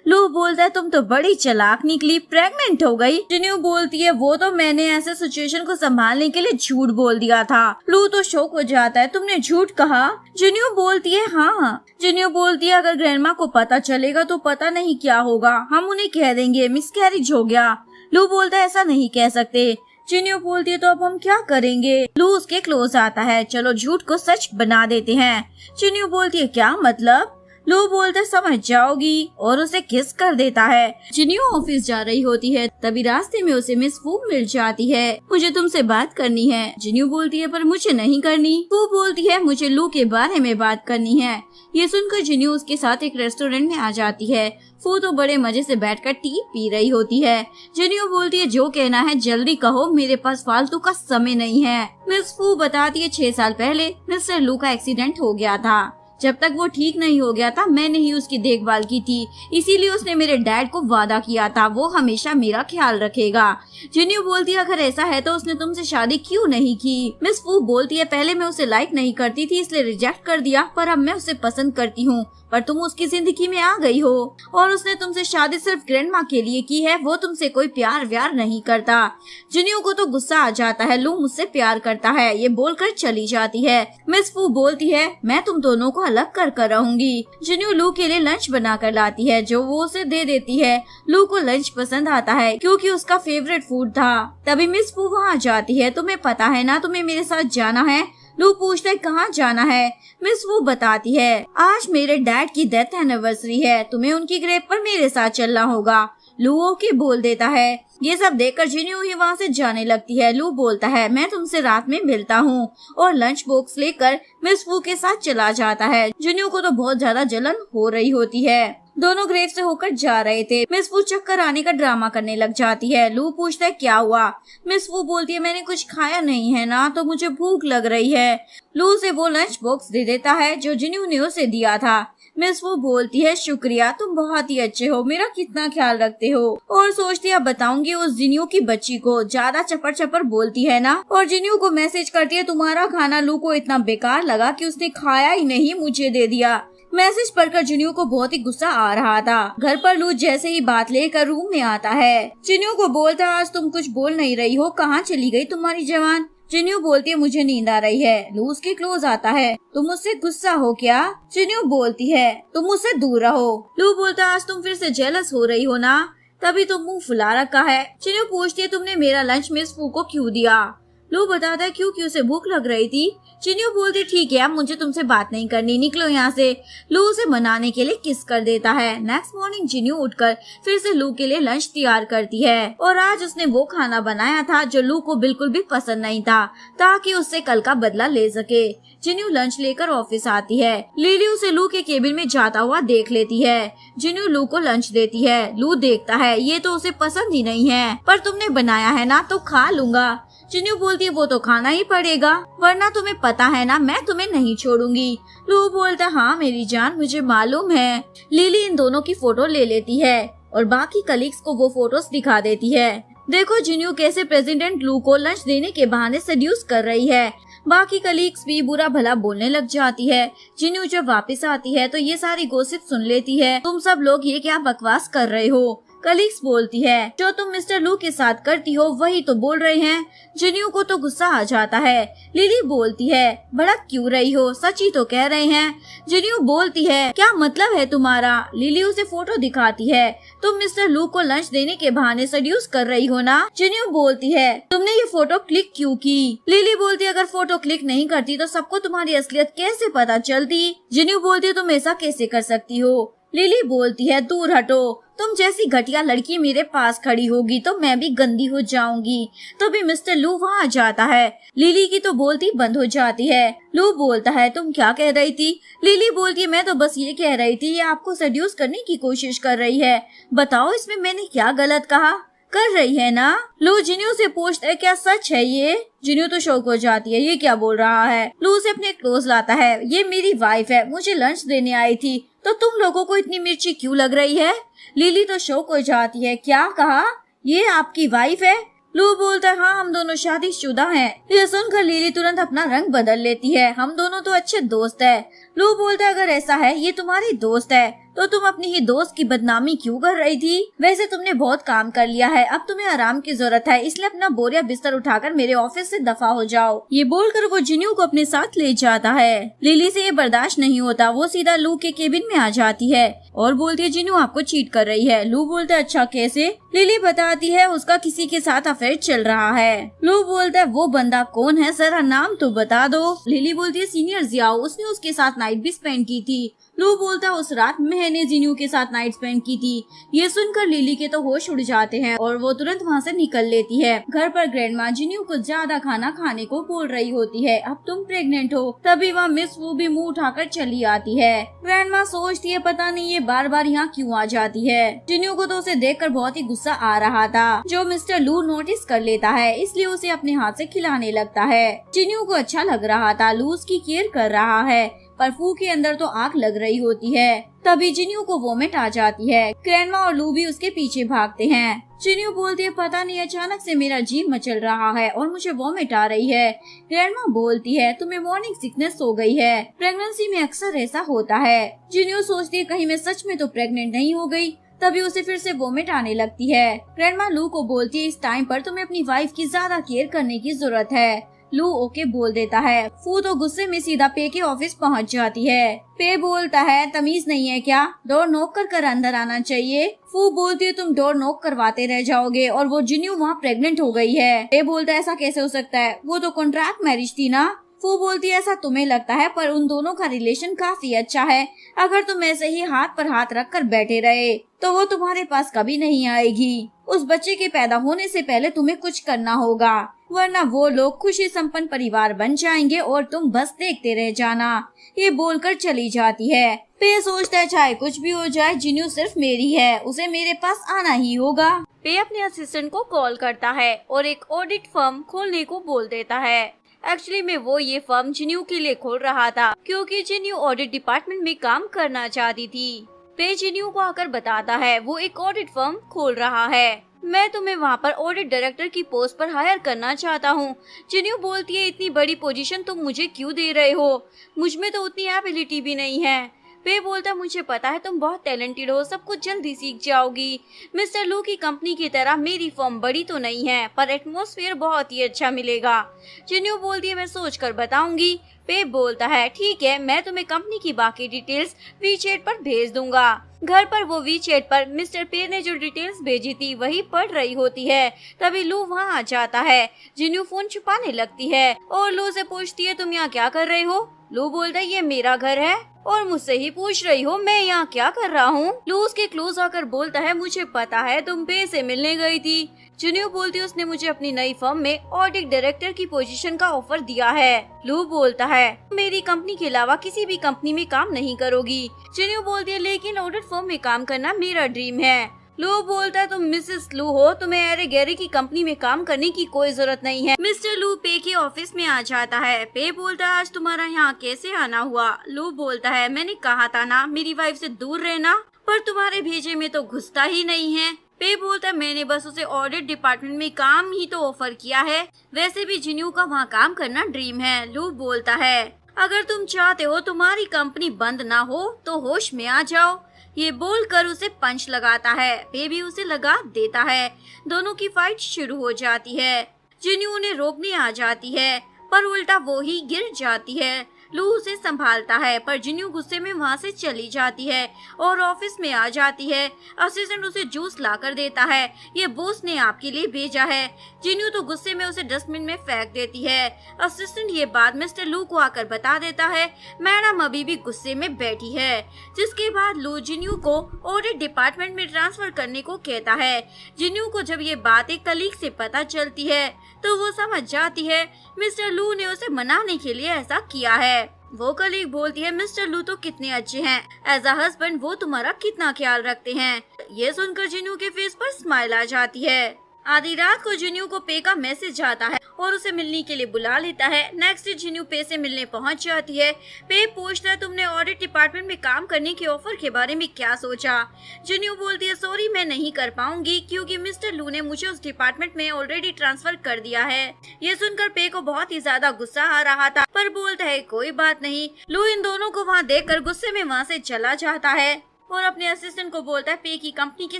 लू बोलता है तुम तो बड़ी चालाक निकली, प्रेग्नेंट हो गई। जिन्यू बोलती है वो तो मैंने ऐसे सिचुएशन को संभालने के लिए झूठ बोल दिया था। लू तो शॉक हो जाता है तुमने झूठ कहा। जिन्यू बोलती है हाँ। जिन्यू बोलती है अगर ग्रैंडमा को पता चलेगा तो पता नहीं क्या होगा, हम उन्हें कह देंगे मिसकैरेज हो गया। लू बोलता है ऐसा नहीं कह सकते। जिन्यू बोलती है तो अब हम क्या करेंगे। लू उसके क्लोज आता है चलो झूठ को सच बना देते हैं। जिन्यू बोलती है क्या मतलब। लू बोलते समझ जाओगी और उसे किस कर देता है। जिन्यू ऑफिस जा रही होती है तभी रास्ते में उसे मिस फू मिल जाती है। मुझे तुमसे बात करनी है। जिन्यू बोलती है पर मुझे नहीं करनी। फू बोलती है मुझे लू के बारे में बात करनी है। ये सुनकर जिन्यू उसके साथ एक रेस्टोरेंट में आ जाती है। फू तो बड़े मजे से बैठकर टी पी रही होती है। जिन्यू बोलती है जो कहना है जल्दी कहो, मेरे पास फालतू का समय नहीं है। मिस फू बताती है 6 साल पहले मिस्टर लू का एक्सीडेंट हो गया था। जब तक वो ठीक नहीं हो गया था मैंने ही उसकी देखभाल की थी, इसीलिए उसने मेरे डैड को वादा किया था वो हमेशा मेरा ख्याल रखेगा। जिन्यू बोलती है अगर ऐसा है तो उसने तुमसे शादी क्यों नहीं की। मिस फू बोलती है पहले मैं उसे लाइक नहीं करती थी इसलिए रिजेक्ट कर दिया, पर अब मैं उसे पसंद करती हूँ, पर तुम उसकी जिंदगी में आ गई हो और उसने तुमसे शादी सिर्फ ग्रैंडमा के लिए की है, वो तुमसे कोई प्यार व्यार नहीं करता। जिन्यू को तो गुस्सा आ जाता है, लू मुझसे प्यार करता है ये बोलकर चली जाती है। मिस फू बोलती है मैं तुम दोनों को अलग कर रहूंगी। जिन्यू लू के लिए लंच बना कर लाती है जो वो उसे दे देती है। लू को लंच पसंद आता है क्योंकि उसका फेवरेट फूड था। तभी मिस फू वहाँ जाती है, तुम्हें पता है ना तुम्हें मेरे साथ जाना है। लू पूछता है कहाँ जाना है। मिस वो बताती है आज मेरे डैड की डेथ एनिवर्सरी है, तुम्हें उनकी ग्रेव पर मेरे साथ चलना होगा। लू ओके बोल देता है। ये सब देखकर जिन्यू ही वहाँ से जाने लगती है। लू बोलता है मैं तुमसे रात में मिलता हूँ और लंच बॉक्स लेकर मिस वू के साथ चला जाता है। जिन्यू को तो बहुत ज्यादा जलन हो रही होती है। दोनों ग्रेव से होकर जा रहे थे। मिस वू चक्कर आने का ड्रामा करने लग जाती है। लू पूछता है क्या हुआ। मिस वू बोलती है मैंने कुछ खाया नहीं है ना तो मुझे भूख लग रही है। लू से वो लंच बॉक्स दे देता है जो जिन्यू ने उसे दिया था। मिस वो बोलती है शुक्रिया, तुम बहुत ही अच्छे हो, मेरा कितना ख्याल रखते हो। और सोचती है बताऊंगी उस जिन्यू की बच्ची को, ज्यादा चपर चपर बोलती है ना। और जिन्यू को मैसेज करती है तुम्हारा खाना लू को इतना बेकार लगा कि उसने खाया ही नहीं, मुझे दे दिया। मैसेज पढ़कर जिन्यू को बहुत ही गुस्सा आ रहा था। घर पर लू जैसे ही बात लेकर रूम में आता है, जिन्यू को बोलता है आज तुम कुछ बोल नहीं रही हो, कहाँ चली गई तुम्हारी जवान। जिन्यू बोलती है मुझे नींद आ रही है। लू उसके क्लोज आता है, तुम मुझसे गुस्सा हो क्या। जिन्यू बोलती है तुम मुझसे दूर रहो। लू बोलता है आज तुम फिर से जेलस हो रही हो ना, तभी तुम मुंह फुला रखा है। जिन्यू पूछती है तुमने मेरा लंच मिस फू को क्यों दिया। लू बताता है क्योंकि उसे भूख लग रही थी। जिन्यू बोलती ठीक है अब मुझे तुमसे बात नहीं करनी, निकलो यहाँ से। लू उसे मनाने के लिए किस कर देता है। नेक्स्ट मॉर्निंग जिन्यू उठकर फिर से लू के लिए लंच तैयार करती है और आज उसने वो खाना बनाया था जो लू को बिल्कुल भी पसंद नहीं था ताकि उससे कल का बदला ले सके। जिन्यू लंच लेकर ऑफिस आती है। लिली उसे लू के केबिन में जाता हुआ देख लेती है। जिन्यू लू को लंच देती है। लू देखता है ये तो उसे पसंद ही नहीं है, पर तुमने बनाया है ना तो खा लूंगा। जिन्यू बोलती है वो तो खाना ही पड़ेगा, वरना तुम्हें पता है ना मैं तुम्हें नहीं छोड़ूंगी। लू बोलता हाँ मेरी जान मुझे मालूम है। लिली इन दोनों की फोटो ले लेती है और बाकी कलीग्स को वो फोटोज दिखा देती है। देखो जिन्यू कैसे प्रेसिडेंट लू को लंच देने के बहाने सेड्यूस कर रही है। बाकी कलीग्स भी बुरा भला बोलने लग जाती है। जिन्यू जब वापस आती है तो ये सारी गॉसिप सुन लेती है। तुम सब लोग ये क्या बकवास कर रहे हो। कलीग्स बोलती है जो तुम मिस्टर लू के साथ करती हो वही तो बोल रहे हैं। जिन्यू को तो गुस्सा आ जाता है। लिली बोलती है भड़क क्यों रही हो, सच ही तो कह रहे हैं। जिन्यू बोलती है क्या मतलब है तुम्हारा। लिली उसे फोटो दिखाती है। तुम मिस्टर लू को लंच देने के बहाने सेड्यूस कर रही हो ना। जिन्यू बोलती है तुमने ये फोटो क्लिक क्यों की। लिली बोलती है अगर फोटो क्लिक नहीं करती तो सबको तुम्हारी असलियत कैसे पता चलती। जिन्यू बोलती है तुम ऐसा कैसे कर सकती हो। लिली बोलती है दूर हटो, तुम जैसी घटिया लड़की मेरे पास खड़ी होगी तो मैं भी गंदी हो जाऊंगी। तो भी मिस्टर लू वहाँ जाता है। लिली की तो बोलती बंद हो जाती है। लू बोलता है तुम क्या कह रही थी। लिली बोलती है मैं तो बस ये कह रही थी ये आपको सेड्यूस करने की कोशिश कर रही है, बताओ इसमें मैंने क्या गलत कहा। कर रही है ना। लू जिन्यू से पूछता है क्या सच है ये। जिन्यू तो शौक हो जाती है ये क्या बोल रहा है। लू से अपने क्लोज लाता है। ये मेरी वाइफ है, मुझे लंच देने आई थी, तो तुम लोगों को इतनी मिर्ची क्यों लग रही है। लिली तो शौक हो जाती है क्या कहा, ये आपकी वाइफ है। लू बोलता है हाँ हम दोनों शादीशुदा हैं। ये सुनकर लिली तुरंत अपना रंग बदल लेती है। हम दोनों तो अच्छे दोस्त है। लू बोलता है अगर ऐसा है ये तुम्हारी दोस्त है तो तुम अपनी ही दोस्त की बदनामी क्यों कर रही थी। वैसे तुमने बहुत काम कर लिया है, अब तुम्हें आराम की जरूरत है, इसलिए अपना बोरिया बिस्तर उठाकर मेरे ऑफिस से दफा हो जाओ। ये बोलकर वो जिन्यू को अपने साथ ले जाता है। लिली से ये बर्दाश्त नहीं होता, वो सीधा लू के केबिन में आ जाती है और बोलती है जिन्यू आपको चीट कर रही है। लू बोलता है अच्छा कैसे। लिली बताती है उसका किसी के साथ अफेयर चल रहा है। लू बोलता है वो बंदा कौन है, जरा नाम तो बता दो। लिली बोलती है सीनियर जियाओ, उसने उसके साथ नाइट भी स्पेंड की थी। लू बोलता है उस रात मैंने जिन्यू के साथ नाइट स्पेंड की थी। ये सुनकर लिली के तो होश उड़ जाते हैं और वो तुरंत वहाँ से निकल लेती है। घर पर ग्रैंडमा जिन्यू को ज्यादा खाना खाने को बोल रही होती है, अब तुम प्रेग्नेंट हो। तभी वह मिस वू भी मुंह उठाकर चली आती है। ग्रैंडमा सोचती है पता नहीं ये बार बार यहाँ क्यों आ जाती है। जिन्यू को तो उसे देखकर बहुत ही गुस्सा आ रहा था, जो मिस्टर लू नोटिस कर लेता है, इसलिए उसे अपने हाथ से खिलाने लगता है। जिन्यू को अच्छा लग रहा था, लू उसकी केयर कर रहा है। पर फू के अंदर तो आग लग रही होती है। तभी जिन्यू को वोमिट आ जाती है। ग्रैंडमा और लू भी उसके पीछे भागते हैं। जिन्यू बोलती है पता नहीं अचानक से मेरा जी मचल रहा है और मुझे वोमिट आ रही है। ग्रैंडमा बोलती है तुम्हें मॉर्निंग सिकनेस हो गई है, प्रेगनेंसी में अक्सर ऐसा होता है। जिन्यू सोचती है कहीं मैं सच में तो प्रेग्नेंट नहीं हो गई। तभी उसे फिर से वोमिट आने लगती है। ग्रैंडमा लू को बोलती है इस टाइम पर तुम्हें अपनी वाइफ की ज्यादा केयर करने की जरूरत है। लू ओके बोल देता है। फू तो गुस्से में सीधा पे के ऑफिस पहुंच जाती है। पे बोलता है तमीज नहीं है क्या, डोर नॉक कर अंदर आना चाहिए। फू बोलती है तुम डोर नॉक करवाते रह जाओगे और वो जिन्यू वहाँ प्रेग्नेंट हो गई है। पे बोलता है ऐसा कैसे हो सकता है, वो तो कॉन्ट्रैक्ट मैरिज थी ना। फू बोलती है ऐसा तुम्हें लगता है पर उन दोनों का रिलेशन काफी अच्छा है। अगर तुम ऐसे ही हाथ पर हाथ रख कर बैठे रहे तो वो तुम्हारे पास कभी नहीं आएगी। उस बच्चे के पैदा होने से पहले तुम्हें कुछ करना होगा, वरना वो लोग खुशी संपन्न परिवार बन जाएंगे और तुम बस देखते रह जाना। ये बोलकर चली जाती है। पे सोचता है चाहे कुछ भी हो जाए जिन्यू सिर्फ मेरी है, उसे मेरे पास आना ही होगा। पे अपने असिस्टेंट को कॉल करता है और एक ऑडिट फर्म खोलने को बोल देता है। एक्चुअली में वो ये फर्म जिन्यू के लिए खोल रहा था क्योंकि जिन्यू ऑडिट डिपार्टमेंट में काम करना चाहती थी। पे जिन्यू को आकर बताता है वो एक ऑडिट फर्म खोल रहा है। मैं तुम्हें वहाँ पर ऑडिट डायरेक्टर की पोस्ट पर हायर करना चाहता हूँ। जिन्यू बोलती है इतनी बड़ी पोजीशन तुम मुझे क्यों दे रहे हो, मुझ में तो उतनी एबिलिटी भी नहीं है। पे बोलता है मुझे पता है तुम बहुत टैलेंटेड हो, सब कुछ जल्दी सीख जाओगी। मिस्टर लू की कंपनी की तरह मेरी फर्म बड़ी तो नहीं है पर एटमॉस्फेयर बहुत ही अच्छा मिलेगा। जिन्यू बोलती है मैं सोच कर बताऊंगी। पे बोलता है ठीक है, मैं तुम्हें कंपनी की बाकी डिटेल्स वीचैट पर भेज दूंगा। घर पर वो वीचैट पर मिस्टर पे ने जो डिटेल्स भेजी थी वही पढ़ रही होती है। तभी लू वहाँ आ जाता है। जिन्यू फोन छुपाने लगती है और लू से पूछती है तुम यहाँ क्या कर रहे हो। लू बोलता है ये मेरा घर है और मुझसे ही पूछ रही हो मैं यहाँ क्या कर रहा हूँ। लू उसके क्लोज आकर बोलता है मुझे पता है तुम पे से मिलने गई थी। जिन्यू बोलती है उसने मुझे अपनी नई फर्म में ऑडिट डायरेक्टर की पोजीशन का ऑफर दिया है। लू बोलता है मेरी कंपनी के अलावा किसी भी कंपनी में काम नहीं करोगी। जिन्यू बोलती है लेकिन ऑडिट फर्म में काम करना मेरा ड्रीम है। लू बोलता है तुम मिसेस लू हो, तुम्हें एरे गैरी की कंपनी में काम करने की कोई जरूरत नहीं है। मिस्टर लू पे के ऑफिस में आ जाता है। पे बोलता है आज तुम्हारा यहाँ कैसे आना हुआ। लू बोलता है मैंने कहा था ना मेरी वाइफ से दूर रहना, पर तुम्हारे भेजे में तो घुसता ही नहीं है। पे बोलता है मैंने बस उसे ऑडिट डिपार्टमेंट में काम ही तो ऑफर किया है, वैसे भी जिन्यू का वहाँ काम करना ड्रीम है। लू बोलता है अगर तुम चाहते हो तुम्हारी कंपनी बंद ना हो तो होश में आ जाओ। ये बोलकर उसे पंच लगाता है। पे भी उसे लगा देता है। दोनों की फाइट शुरू हो जाती है। जिन्यू उन्हें रोकने आ जाती है पर उल्टा वो ही गिर जाती है। लू उसे संभालता है पर जिन्यू गुस्से में वहाँ से चली जाती है और ऑफिस में आ जाती है। असिस्टेंट उसे जूस लाकर देता है, ये बॉस ने आपके लिए भेजा है। जिन्यू तो गुस्से में उसे डस्टबिन में फेंक देती है। असिस्टेंट ये बात मिस्टर लू को आकर बता देता है। मैडम अभी भी गुस्से में बैठी है। जिसके बाद लू जिन्यू को ऑडिट डिपार्टमेंट में ट्रांसफर करने को कहता है। जिन्यू को जब ये बात एक कलीग से पता चलती है तो वो समझ जाती है मिस्टर लू ने उसे मनाने के लिए ऐसा किया है। वो कलीग बोलती है मिस्टर लू तो कितने अच्छे हैं, एज अ हस्बैंड वो तुम्हारा कितना ख्याल रखते हैं। ये सुनकर जिन्यू के फेस पर स्माइल आ जाती है। आधी रात को जिन्यू को पे का मैसेज आता है और उसे मिलने के लिए बुला लेता है। नेक्स्ट डे जिन्यू पे से मिलने पहुंच जाती है। पे पूछता है तुमने ऑडिट डिपार्टमेंट में काम करने के ऑफर के बारे में क्या सोचा। जिन्यू बोलती है सॉरी मैं नहीं कर पाऊंगी क्योंकि मिस्टर लू ने मुझे उस डिपार्टमेंट में ऑलरेडी ट्रांसफर कर दिया है। ये सुनकर पे को बहुत ही ज्यादा गुस्सा आ रहा था पर बोलता है कोई बात नहीं। लू इन दोनों को वहाँ देखकर गुस्से में वहाँ से चला जाता है और अपने असिस्टेंट को बोलता है पे की कंपनी के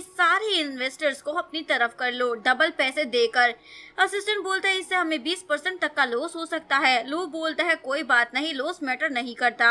सारे इन्वेस्टर्स को अपनी तरफ कर लो डबल पैसे देकर। असिस्टेंट बोलता है इससे हमें 20% तक का लॉस हो सकता है। लू बोलता है कोई बात नहीं, लॉस मैटर नहीं करता,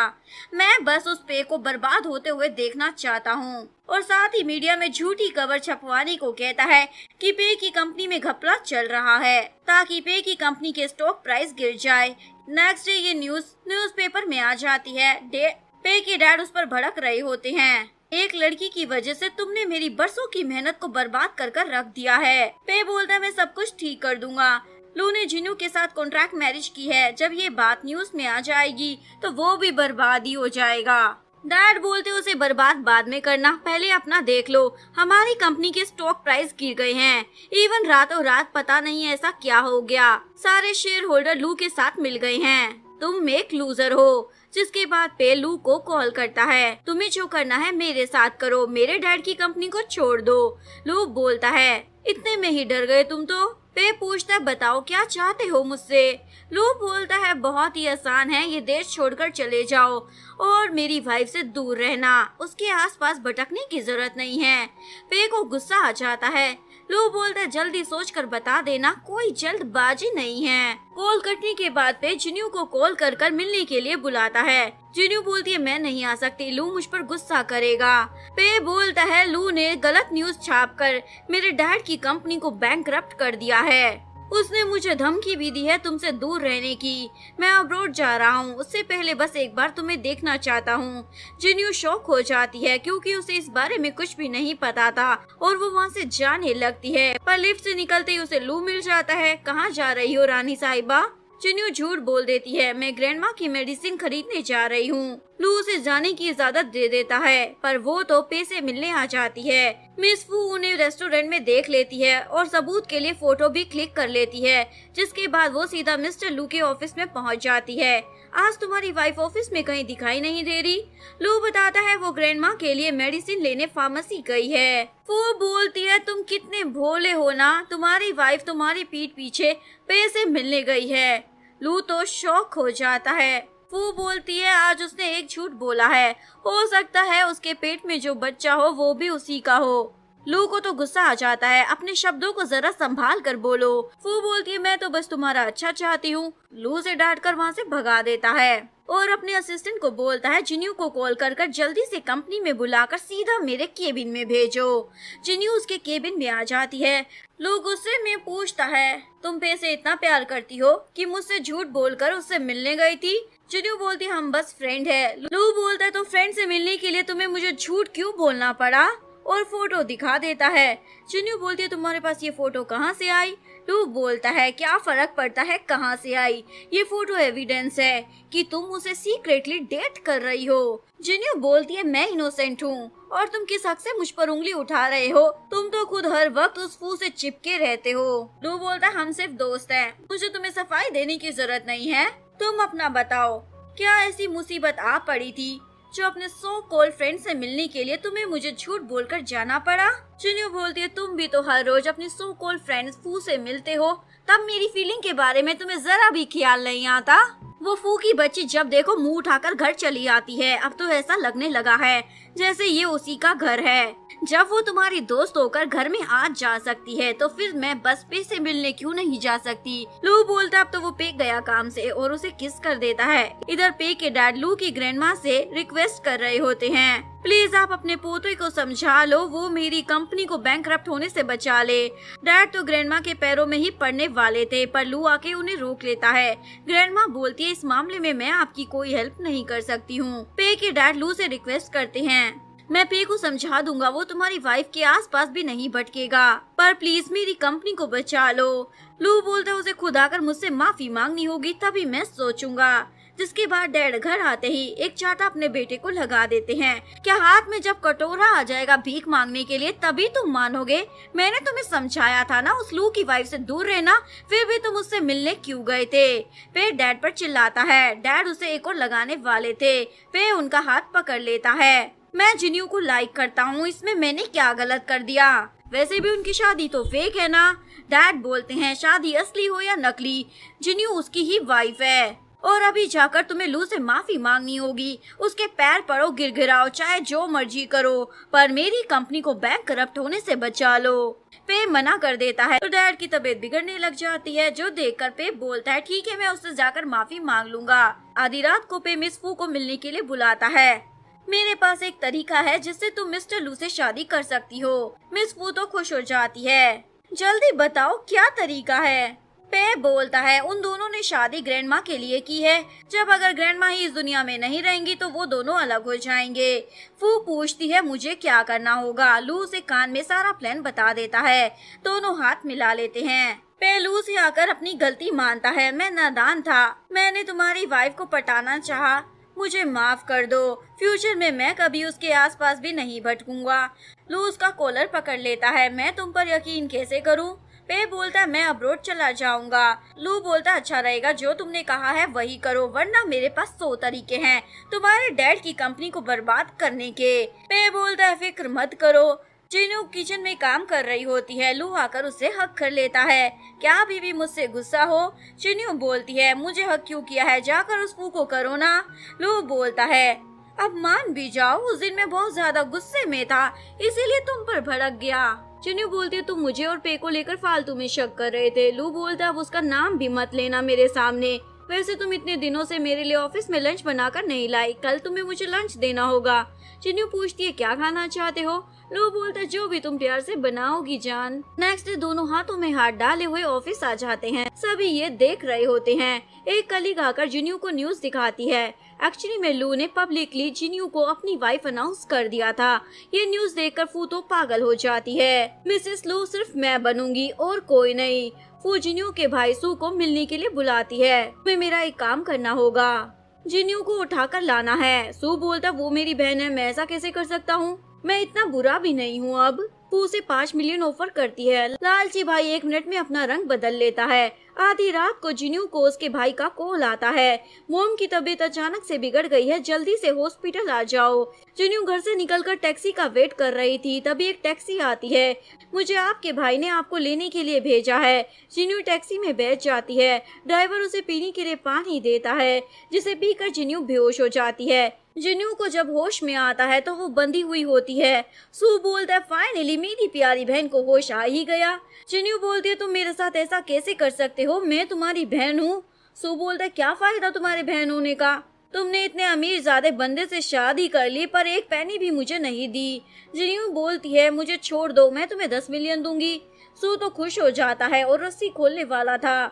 मैं बस उस पे को बर्बाद होते हुए देखना चाहता हूँ। और साथ ही मीडिया में झूठी खबर छपवाने को कहता है कि पे की कंपनी में घपला चल रहा है ताकि पे की कंपनी के स्टॉक प्राइस गिर जाए। नेक्स्ट डे ये न्यूज़पेपर में आ जाती है। पे के डैड उस पर भड़क रहे होते हैं। एक लड़की की वजह से तुमने मेरी बरसों की मेहनत को बर्बाद कर कर रख दिया है। पे बोलता है मैं सब कुछ ठीक कर दूंगा। लू ने जिन्यू के साथ कॉन्ट्रैक्ट मैरिज की है, जब ये बात न्यूज में आ जाएगी तो वो भी बर्बाद ही हो जाएगा। डैड बोलते उसे बर्बाद बाद में करना, पहले अपना देख लो, हमारी कंपनी के स्टॉक प्राइस गिर गए हैं। इवन रातों रात पता नहीं ऐसा क्या हो गया, सारे शेयर होल्डर लू के साथ मिल गए हैं। तुम एक लूजर हो। जिसके बाद पे लू को कॉल करता है। तुम्हें जो करना है मेरे साथ करो, मेरे डैड की कंपनी को छोड़ दो। लू बोलता है इतने में ही डर गए तुम तो। पे पूछता है बताओ क्या चाहते हो मुझसे। लू बोलता है बहुत ही आसान है, ये देश छोड़कर चले जाओ और मेरी वाइफ से दूर रहना, उसके आसपास भटकने की जरूरत नहीं है। पे को गुस्सा आ जाता है। लू बोलता है जल्दी सोचकर बता देना, कोई जल्दबाजी नहीं है। कॉल कटने के बाद पे जिन्यू को कॉल कर कर मिलने के लिए बुलाता है। जिन्यू बोलती है मैं नहीं आ सकती, लू मुझ पर गुस्सा करेगा। पे बोलता है लू ने गलत न्यूज छापकर मेरे डैड की कंपनी को बैंकरप्ट कर दिया है। उसने मुझे धमकी भी दी है तुमसे दूर रहने की। मैं अब्रॉड जा रहा हूँ, उससे पहले बस एक बार तुम्हें देखना चाहता हूँ। जिन्यू शॉक हो जाती है क्योंकि उसे इस बारे में कुछ भी नहीं पता था और वो वहाँ से जाने लगती है, पर लिफ्ट से निकलते ही उसे लू मिल जाता है। कहाँ जा रही हो रानी साहिबा? जिन्यू झूठ बोल देती है, मैं ग्रैंडमा की मेडिसिन खरीदने जा रही हूँ। लू उसे जाने की इजाजत दे देता है, पर वो तो पैसे मिलने आ जाती है। मिस फू उन्हें रेस्टोरेंट में देख लेती है और सबूत के लिए फोटो भी क्लिक कर लेती है, जिसके बाद वो सीधा मिस्टर लू के ऑफिस में पहुँच जाती है। आज तुम्हारी वाइफ ऑफिस में कहीं दिखाई नहीं दे रही। लू बताता है वो ग्रैंडमा के लिए मेडिसिन लेने फार्मेसी गई है। वो बोलती है तुम कितने भोले हो ना, तुम्हारी वाइफ तुम्हारी पीठ पीछे पैसे मिलने गई है। लू तो शॉक हो जाता है। वो बोलती है आज उसने एक झूठ बोला है, हो सकता है उसके पेट में जो बच्चा हो वो भी उसी का हो। लू को तो गुस्सा आ जाता है, अपने शब्दों को जरा संभाल कर बोलो। वो बोलती है मैं तो बस तुम्हारा अच्छा चाहती हूँ। लू से डांट कर वहाँ से भगा देता है और अपने असिस्टेंट को बोलता है जिन्यू को कॉल कर कर जल्दी से कंपनी में बुलाकर सीधा मेरे केबिन में भेजो। जिन्यू उसके केबिन में आ जाती है। लू गुस्से में पूछता है तुम पैसे इतना प्यार करती हो कि मुझसे झूठ बोलकर उससे मिलने गई थी? जिन्यू बोलती हम बस फ्रेंड है। लू बोलता है तो फ्रेंड से मिलने के लिए तुम्हें मुझे झूठ क्यों बोलना पड़ा, और फोटो दिखा देता है। जिन्यू बोलती है तुम्हारे पास ये फोटो कहाँ से आई? लू बोलता है क्या फर्क पड़ता है कहाँ से आई, ये फोटो एविडेंस है कि तुम उसे सीक्रेटली डेट कर रही हो। जिन्यू बोलती है मैं इनोसेंट हूँ और तुम किस हक से मुझ पर उंगली उठा रहे हो, तुम तो खुद हर वक्त उस फू से चिपके रहते हो। लू बोलता है हम सिर्फ दोस्त हैं, मुझे तुम्हें सफाई देने की जरूरत नहीं है। तुम अपना बताओ, क्या ऐसी मुसीबत आ पड़ी थी जो अपने सो कॉल्ड फ्रेंड से मिलने के लिए तुम्हें मुझे झूठ बोलकर जाना पड़ा? जिन्यू बोलती है तुम भी तो हर रोज अपनी सो कॉल्ड फ्रेंड्स फू से मिलते हो, तब मेरी फीलिंग के बारे में तुम्हें जरा भी ख्याल नहीं आता। वो फू की बच्ची जब देखो मुंह उठाकर घर चली आती है। अब तो ऐसा लगने लगा है जैसे ये उसी का घर है। जब वो तुम्हारी दोस्त होकर घर में आज जा सकती है तो फिर मैं बस पे से मिलने क्यों नहीं जा सकती? लू बोलता अब तो वो पे गया काम से और उसे किस कर देता है। इधर पे के डैड लू की ग्रैंडमा से रिक्वेस्ट कर रहे होते हैं प्लीज आप अपने पोते को समझा लो, वो मेरी कंपनी को बैंकरप्ट होने से बचा ले। डैड तो ग्रैंडमा के पैरों में ही पड़ने वाले थे, पर लू आके उन्हें रोक लेता है। ग्रैंडमा बोलती है इस मामले में मैं आपकी कोई हेल्प नहीं कर सकती हूँ। पे के डैड लू से रिक्वेस्ट करते हैं मैं पे को समझा दूंगा, वो तुम्हारी वाइफ के आसपास भी नहीं भटकेगा, पर प्लीज मेरी कंपनी को बचा लो। लू बोलता है उसे खुद आकर मुझसे माफी मांगनी होगी तभी मैं सोचूंगा। जिसके बाद डैड घर आते ही एक चाटा अपने बेटे को लगा देते हैं। क्या हाथ में जब कटोरा आ जाएगा भीख मांगने के लिए तभी तुम मानोगे? मैंने तुम्हें समझाया था ना उस लू की वाइफ से दूर रहना, फिर भी तुम उससे मिलने क्यों गए थे? पे डैड पर चिल्लाता है। डैड उसे एक और लगाने वाले थे। पे उनका हाथ पकड़ लेता है। मैं जिन्यू को लाइक करता हूँ, इसमें मैंने क्या गलत कर दिया? वैसे भी उनकी शादी तो फेक है ना। डैड बोलते हैं शादी असली हो या नकली, जिन्यू उसकी ही वाइफ है और अभी जाकर तुम्हें लू से माफी मांगनी होगी। उसके पैर पड़ो, गिड़गिड़ाओ, चाहे जो मर्जी करो, पर मेरी कंपनी को बैंकरप्ट होने से बचा लो। पे मना कर देता है तो डैड की तबीयत बिगड़ने लग जाती है, जो देखकर पे बोलता है ठीक है मैं उससे जाकर माफी मांग लूंगा। आधी रात को पे मिस फू को मिलने के लिए बुलाता है। मेरे पास एक तरीका है जिससे तुम मिस्टर लू से शादी कर सकती हो। मिस फू तो खुश हो जाती है। जल्दी बताओ क्या तरीका है? पे बोलता है उन दोनों ने शादी ग्रैंडमा के लिए की है, जब अगर ग्रैंडमा ही इस दुनिया में नहीं रहेंगी तो वो दोनों अलग हो जाएंगे। फू पूछती है मुझे क्या करना होगा? लू उसे कान में सारा प्लान बता देता है। दोनों हाथ मिला लेते हैं। पे लू से आकर अपनी गलती मानता है, मैं नादान था, मैंने तुम्हारी वाइफ को पटाना चाहा, मुझे माफ कर दो, फ्यूचर में मैं कभी उसके आसपास भी नहीं भटकूंगा। लू उसका कॉलर पकड़ लेता है। मैं तुम पर यकीन कैसे करूं? पे बोलता है मैं अब्रॉड चला जाऊंगा। लू बोलता है अच्छा रहेगा, जो तुमने कहा है वही करो, वरना मेरे पास 100 तरीके हैं तुम्हारे डैड की कंपनी को बर्बाद करने के। पे बोलता है फिक्र मत करो। जिन्यू किचन में काम कर रही होती है। लू आकर उसे हक कर लेता है। क्या अभी भी मुझसे गुस्सा हो? जिन्यू बोलती है मुझे हक क्यों किया है, जाकर उस फू को करो ना। लू बोलता है अब मान भी जाओ, उस दिन मैं बहुत ज्यादा गुस्से में था इसीलिए तुम पर भड़क गया। जिन्यू बोलती है तुम मुझे और पे को लेकर फालतू में शक कर रहे थे। लू बोलता है अब उसका नाम भी मत लेना मेरे सामने। वैसे तुम इतने दिनों से मेरे लिए ऑफिस में लंच बनाकर नहीं लाई, कल तुम्हें मुझे लंच देना होगा। जिन्यू पूछती है क्या खाना चाहते हो? लू बोलता है जो भी तुम प्यार से बनाओगी जान। नेक्स्ट डे दोनों हाथों में हाथ डाले हुए ऑफिस आ जाते हैं। सभी ये देख रहे होते हैं। एक कलीग आकर जिन्यू को न्यूज दिखाती है। एक्चुअली में लू ने पब्लिकली जिन्यू को अपनी वाइफ अनाउंस कर दिया था। ये न्यूज देखकर फू तो पागल हो जाती है। मिसेस लू सिर्फ मैं बनूंगी और कोई नहीं। फू जिन्यू के भाई सू को मिलने के लिए बुलाती है। तुम्हें मेरा एक काम करना होगा, जिन्यू को उठाकर लाना है। सू बोलता वो मेरी बहन है, मैं ऐसा कैसे कर सकता हूँ, मैं इतना बुरा भी नहीं हूँ। अब फू उसे 5 मिलियन ऑफर करती है। लालची भाई 1 मिनट में अपना रंग बदल लेता है। आधी रात को जिन्यू को उसके भाई का कॉल आता है। मोम की तबीयत अचानक से बिगड़ गई है, जल्दी से हॉस्पिटल आ जाओ। जिन्यू घर से निकलकर टैक्सी का वेट कर रही थी, तभी एक टैक्सी आती है। मुझे आपके भाई ने आपको लेने के लिए भेजा है। जिन्यू टैक्सी में बैठ जाती है। ड्राइवर उसे पीने के लिए पानी देता है, जिसे पीकर जिन्यू बेहोश हो जाती है। जिन्यू को जब होश में आता है तो वो बंधी हुई होती है। सू बोलता है फाइनली मेरी प्यारी बहन को होश आ ही गया। जिन्यू बोलती है तुम मेरे साथ ऐसा कैसे कर सकते हो, मैं तुम्हारी बहन हूँ। सू बोलता है क्या फायदा तुम्हारे बहन होने का, तुमने इतने अमीर ज़्यादा बंदे से शादी कर ली पर एक पैनी भी मुझे नहीं दी। जिन्यू बोलती है मुझे छोड़ दो, मैं तुम्हें 10 मिलियन दूंगी। सू तो खुश हो जाता है और रस्सी खोलने वाला था,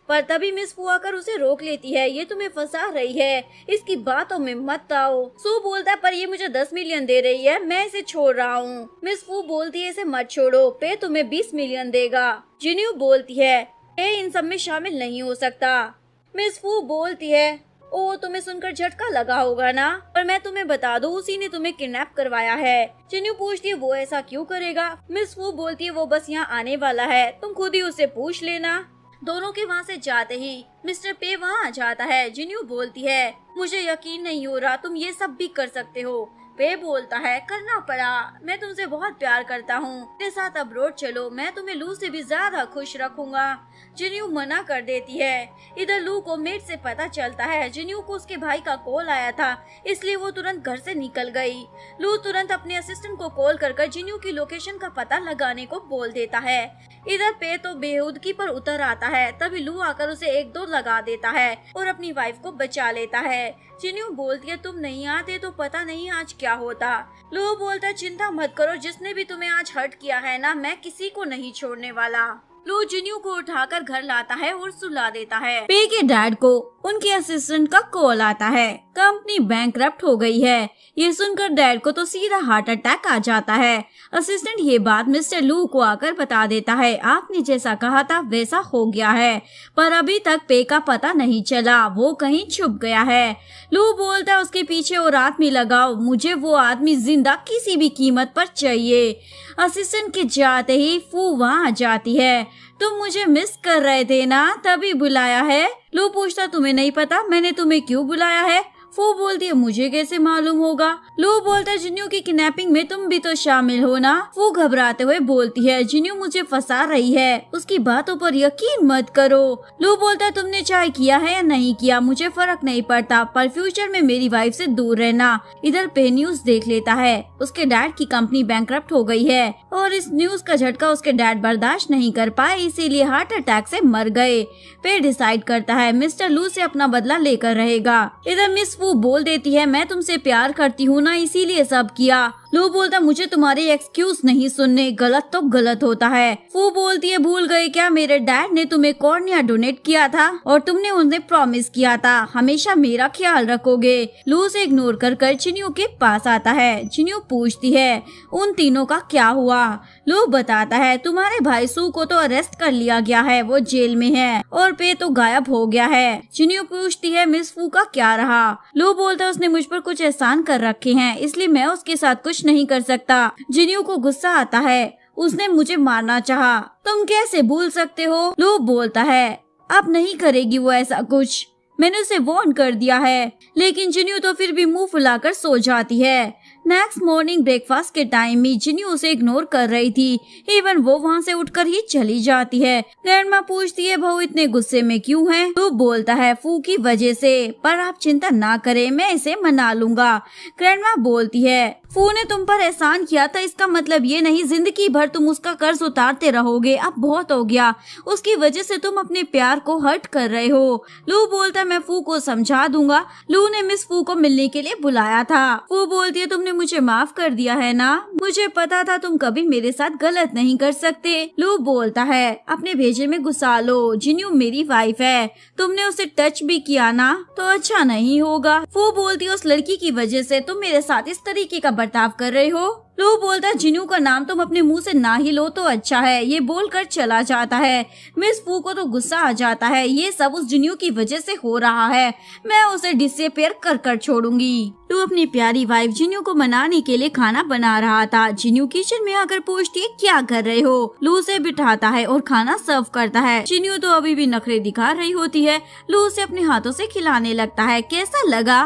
पर तभी मिस फू आकर उसे रोक लेती है। ये तुम्हें फंसा रही है, इसकी बातों में मत आओ। सू बोलता है पर ये मुझे 10 मिलियन दे रही है, मैं इसे छोड़ रहा हूँ। मिस फू बोलती है इसे मत छोड़ो, पे तुम्हें 20 मिलियन देगा। जिन्यू बोलती है पे इन सब में शामिल नहीं हो सकता। मिस फू बोलती है ओ तुम्हें सुनकर झटका लगा होगा ना, पर मैं तुम्हें बता दूं उसी ने तुम्हें किडनैप करवाया है। जिन्यू पूछती है वो ऐसा क्यों करेगा? मिस फू बोलती है वो बस यहाँ आने वाला है, तुम खुद ही उससे पूछ लेना। दोनों के वहाँ से जाते ही मिस्टर पे वहाँ आ जाता है। जिन्यू बोलती है मुझे यकीन नहीं हो रहा तुम ये सब भी कर सकते हो। पे बोलता है करना पड़ा, मैं तुमसे बहुत प्यार करता हूँ, मेरे साथ अब्रॉड चलो, मैं तुम्हें लू से भी ज्यादा खुश रखूंगा। जिन्यू मना कर देती है। इधर लू को मेट से पता चलता है जिन्यू को उसके भाई का कॉल आया था, इसलिए वो तुरंत घर से निकल गई। लू तुरंत अपने असिस्टेंट को कॉल कर जिन्यू की लोकेशन का पता लगाने को बोल देता है। इधर पे तो बेहूदगी पर उतर आता है, तभी लू आकर उसे 1-2 लगा देता है और अपनी वाइफ को बचा लेता है। जिन्यू बोलती है तुम नहीं आते तो पता नहीं आज क्या होता। लू बोलता है चिंता मत करो, जिसने भी तुम्हें आज हर्ट किया है ना, मैं किसी को नहीं छोड़ने वाला। लू जिन्यू को उठाकर घर लाता है और सुला देता है। पे के डैड को उनके असिस्टेंट का कॉल आता है, कंपनी बैंकरप्ट हो गई है। ये सुनकर डैड को तो सीधा हार्ट अटैक आ जाता है। असिस्टेंट ये बात मिस्टर लू को आकर बता देता है, आपने जैसा कहा था वैसा हो गया है, पर अभी तक पे का पता नहीं चला, वो कहीं छुप गया है। लू बोलता है उसके पीछे और आदमी लगाओ, मुझे वो आदमी जिंदा किसी भी कीमत पर चाहिए। असिस्टेंट के जाते ही फू वहाँ आ जाती है। तुम मुझे मिस कर रहे थे ना, तभी बुलाया है। लू पूछता तुम्हें नहीं पता मैंने तुम्हें क्यों बुलाया है? फू बोलती है मुझे कैसे मालूम होगा? लू बोलता है जिन्यू की किडनैपिंग में तुम भी तो शामिल हो ना। फू घबराते हुए बोलती है जिन्यू मुझे फंसा रही है, उसकी बातों पर यकीन मत करो। लू बोलता है तुमने चाहे किया है या नहीं किया मुझे फर्क नहीं पड़ता, पर फ्यूचर में मेरी वाइफ से दूर रहना। इधर पे न्यूज देख लेता है, उसके डैड की कंपनी बैंकरप्ट हो गई है और इस न्यूज का झटका उसके डैड बर्दाश्त नहीं कर पाए, इसीलिए हार्ट अटैक से मर गए। पे डिसाइड करता है मिस्टर लू से अपना बदला लेकर रहेगा। इधर मिस वो बोल देती है मैं तुमसे प्यार करती हूँ ना, इसीलिए सब किया। लू बोलता मुझे तुम्हारे एक्सक्यूज नहीं सुनने, गलत तो गलत होता है। फू बोलती है भूल गए क्या मेरे डैड ने तुम्हें कॉर्निया डोनेट किया था और तुमने उन्हें प्रॉमिस किया था हमेशा मेरा ख्याल रखोगे। लू से इग्नोर कर जिन्यू के पास आता है। जिन्यू पूछती है उन तीनों का क्या हुआ? लू बताता है तुम्हारे भाई सू को तो अरेस्ट कर लिया गया है, वो जेल में है और पे तो गायब हो गया है। जिन्यू पूछती है मिस फू का क्या रहा? लू बोलता है उसने मुझ पर कुछ एहसान कर रखे हैं, इसलिए मैं उसके साथ कुछ नहीं कर सकता। जिन्यू को गुस्सा आता है, उसने मुझे मारना चाहा। तुम कैसे भूल सकते हो? लू बोलता है, अब नहीं करेगी वो ऐसा कुछ, मैंने उसे वार्न कर दिया है। लेकिन जिन्यू तो फिर भी मुंह फुलाकर सो जाती है। नेक्स्ट मॉर्निंग ब्रेकफास्ट के टाइम में जिन्यू उसे इग्नोर कर रही थी। इवन वो वहाँ से उठकर ही चली जाती है। ग्रैंडमा पूछती है, बहू इतने गुस्से में क्यों है? तो बोलता है, फू की वजह से, पर आप चिंता ना करें, मैं इसे मना लूंगा। ग्रैंडमा बोलती है, फू ने तुम पर एहसान किया था, इसका मतलब ये नहीं जिंदगी भर तुम उसका कर्ज उतारते रहोगे। अब बहुत हो गया, उसकी वजह से तुम अपने प्यार को हर्ट कर रहे हो। लू बोलता है, मैं फू को समझा दूंगा। लू ने मिस फू को मिलने के लिए बुलाया था। फू बोलती है, तुमने मुझे माफ कर दिया है ना? मुझे पता था तुम कभी मेरे साथ गलत नहीं कर सकते। लू बोलता है, अपने भेजे में घुसा लो, जिन्यू मेरी वाइफ है, तुमने उसे टच भी किया ना तो अच्छा नहीं होगा। फू बोलती है, उस लड़की की वजह से तुम मेरे साथ इस तरीके का बर्ताव कर रहे हो। लू बोलता है, जिन्यू का नाम तुम अपने मुंह से ना ही लो तो अच्छा है। ये बोलकर चला जाता है। मिस फू को तो गुस्सा आ जाता है, ये सब उस जिन्यू की वजह से हो रहा है, मैं उसे डिसअपीयर कर छोड़ूंगी। लू अपनी प्यारी वाइफ जिन्यू को मनाने के लिए खाना बना रहा था। जिन्यू किचन में आकर पूछती है, क्या कर रहे हो? लू उसे बिठाता है और खाना सर्व करता है। जिन्यू तो अभी भी नखरे दिखा रही होती है। लू उसे अपने हाथों से खिलाने लगता है। कैसा लगा?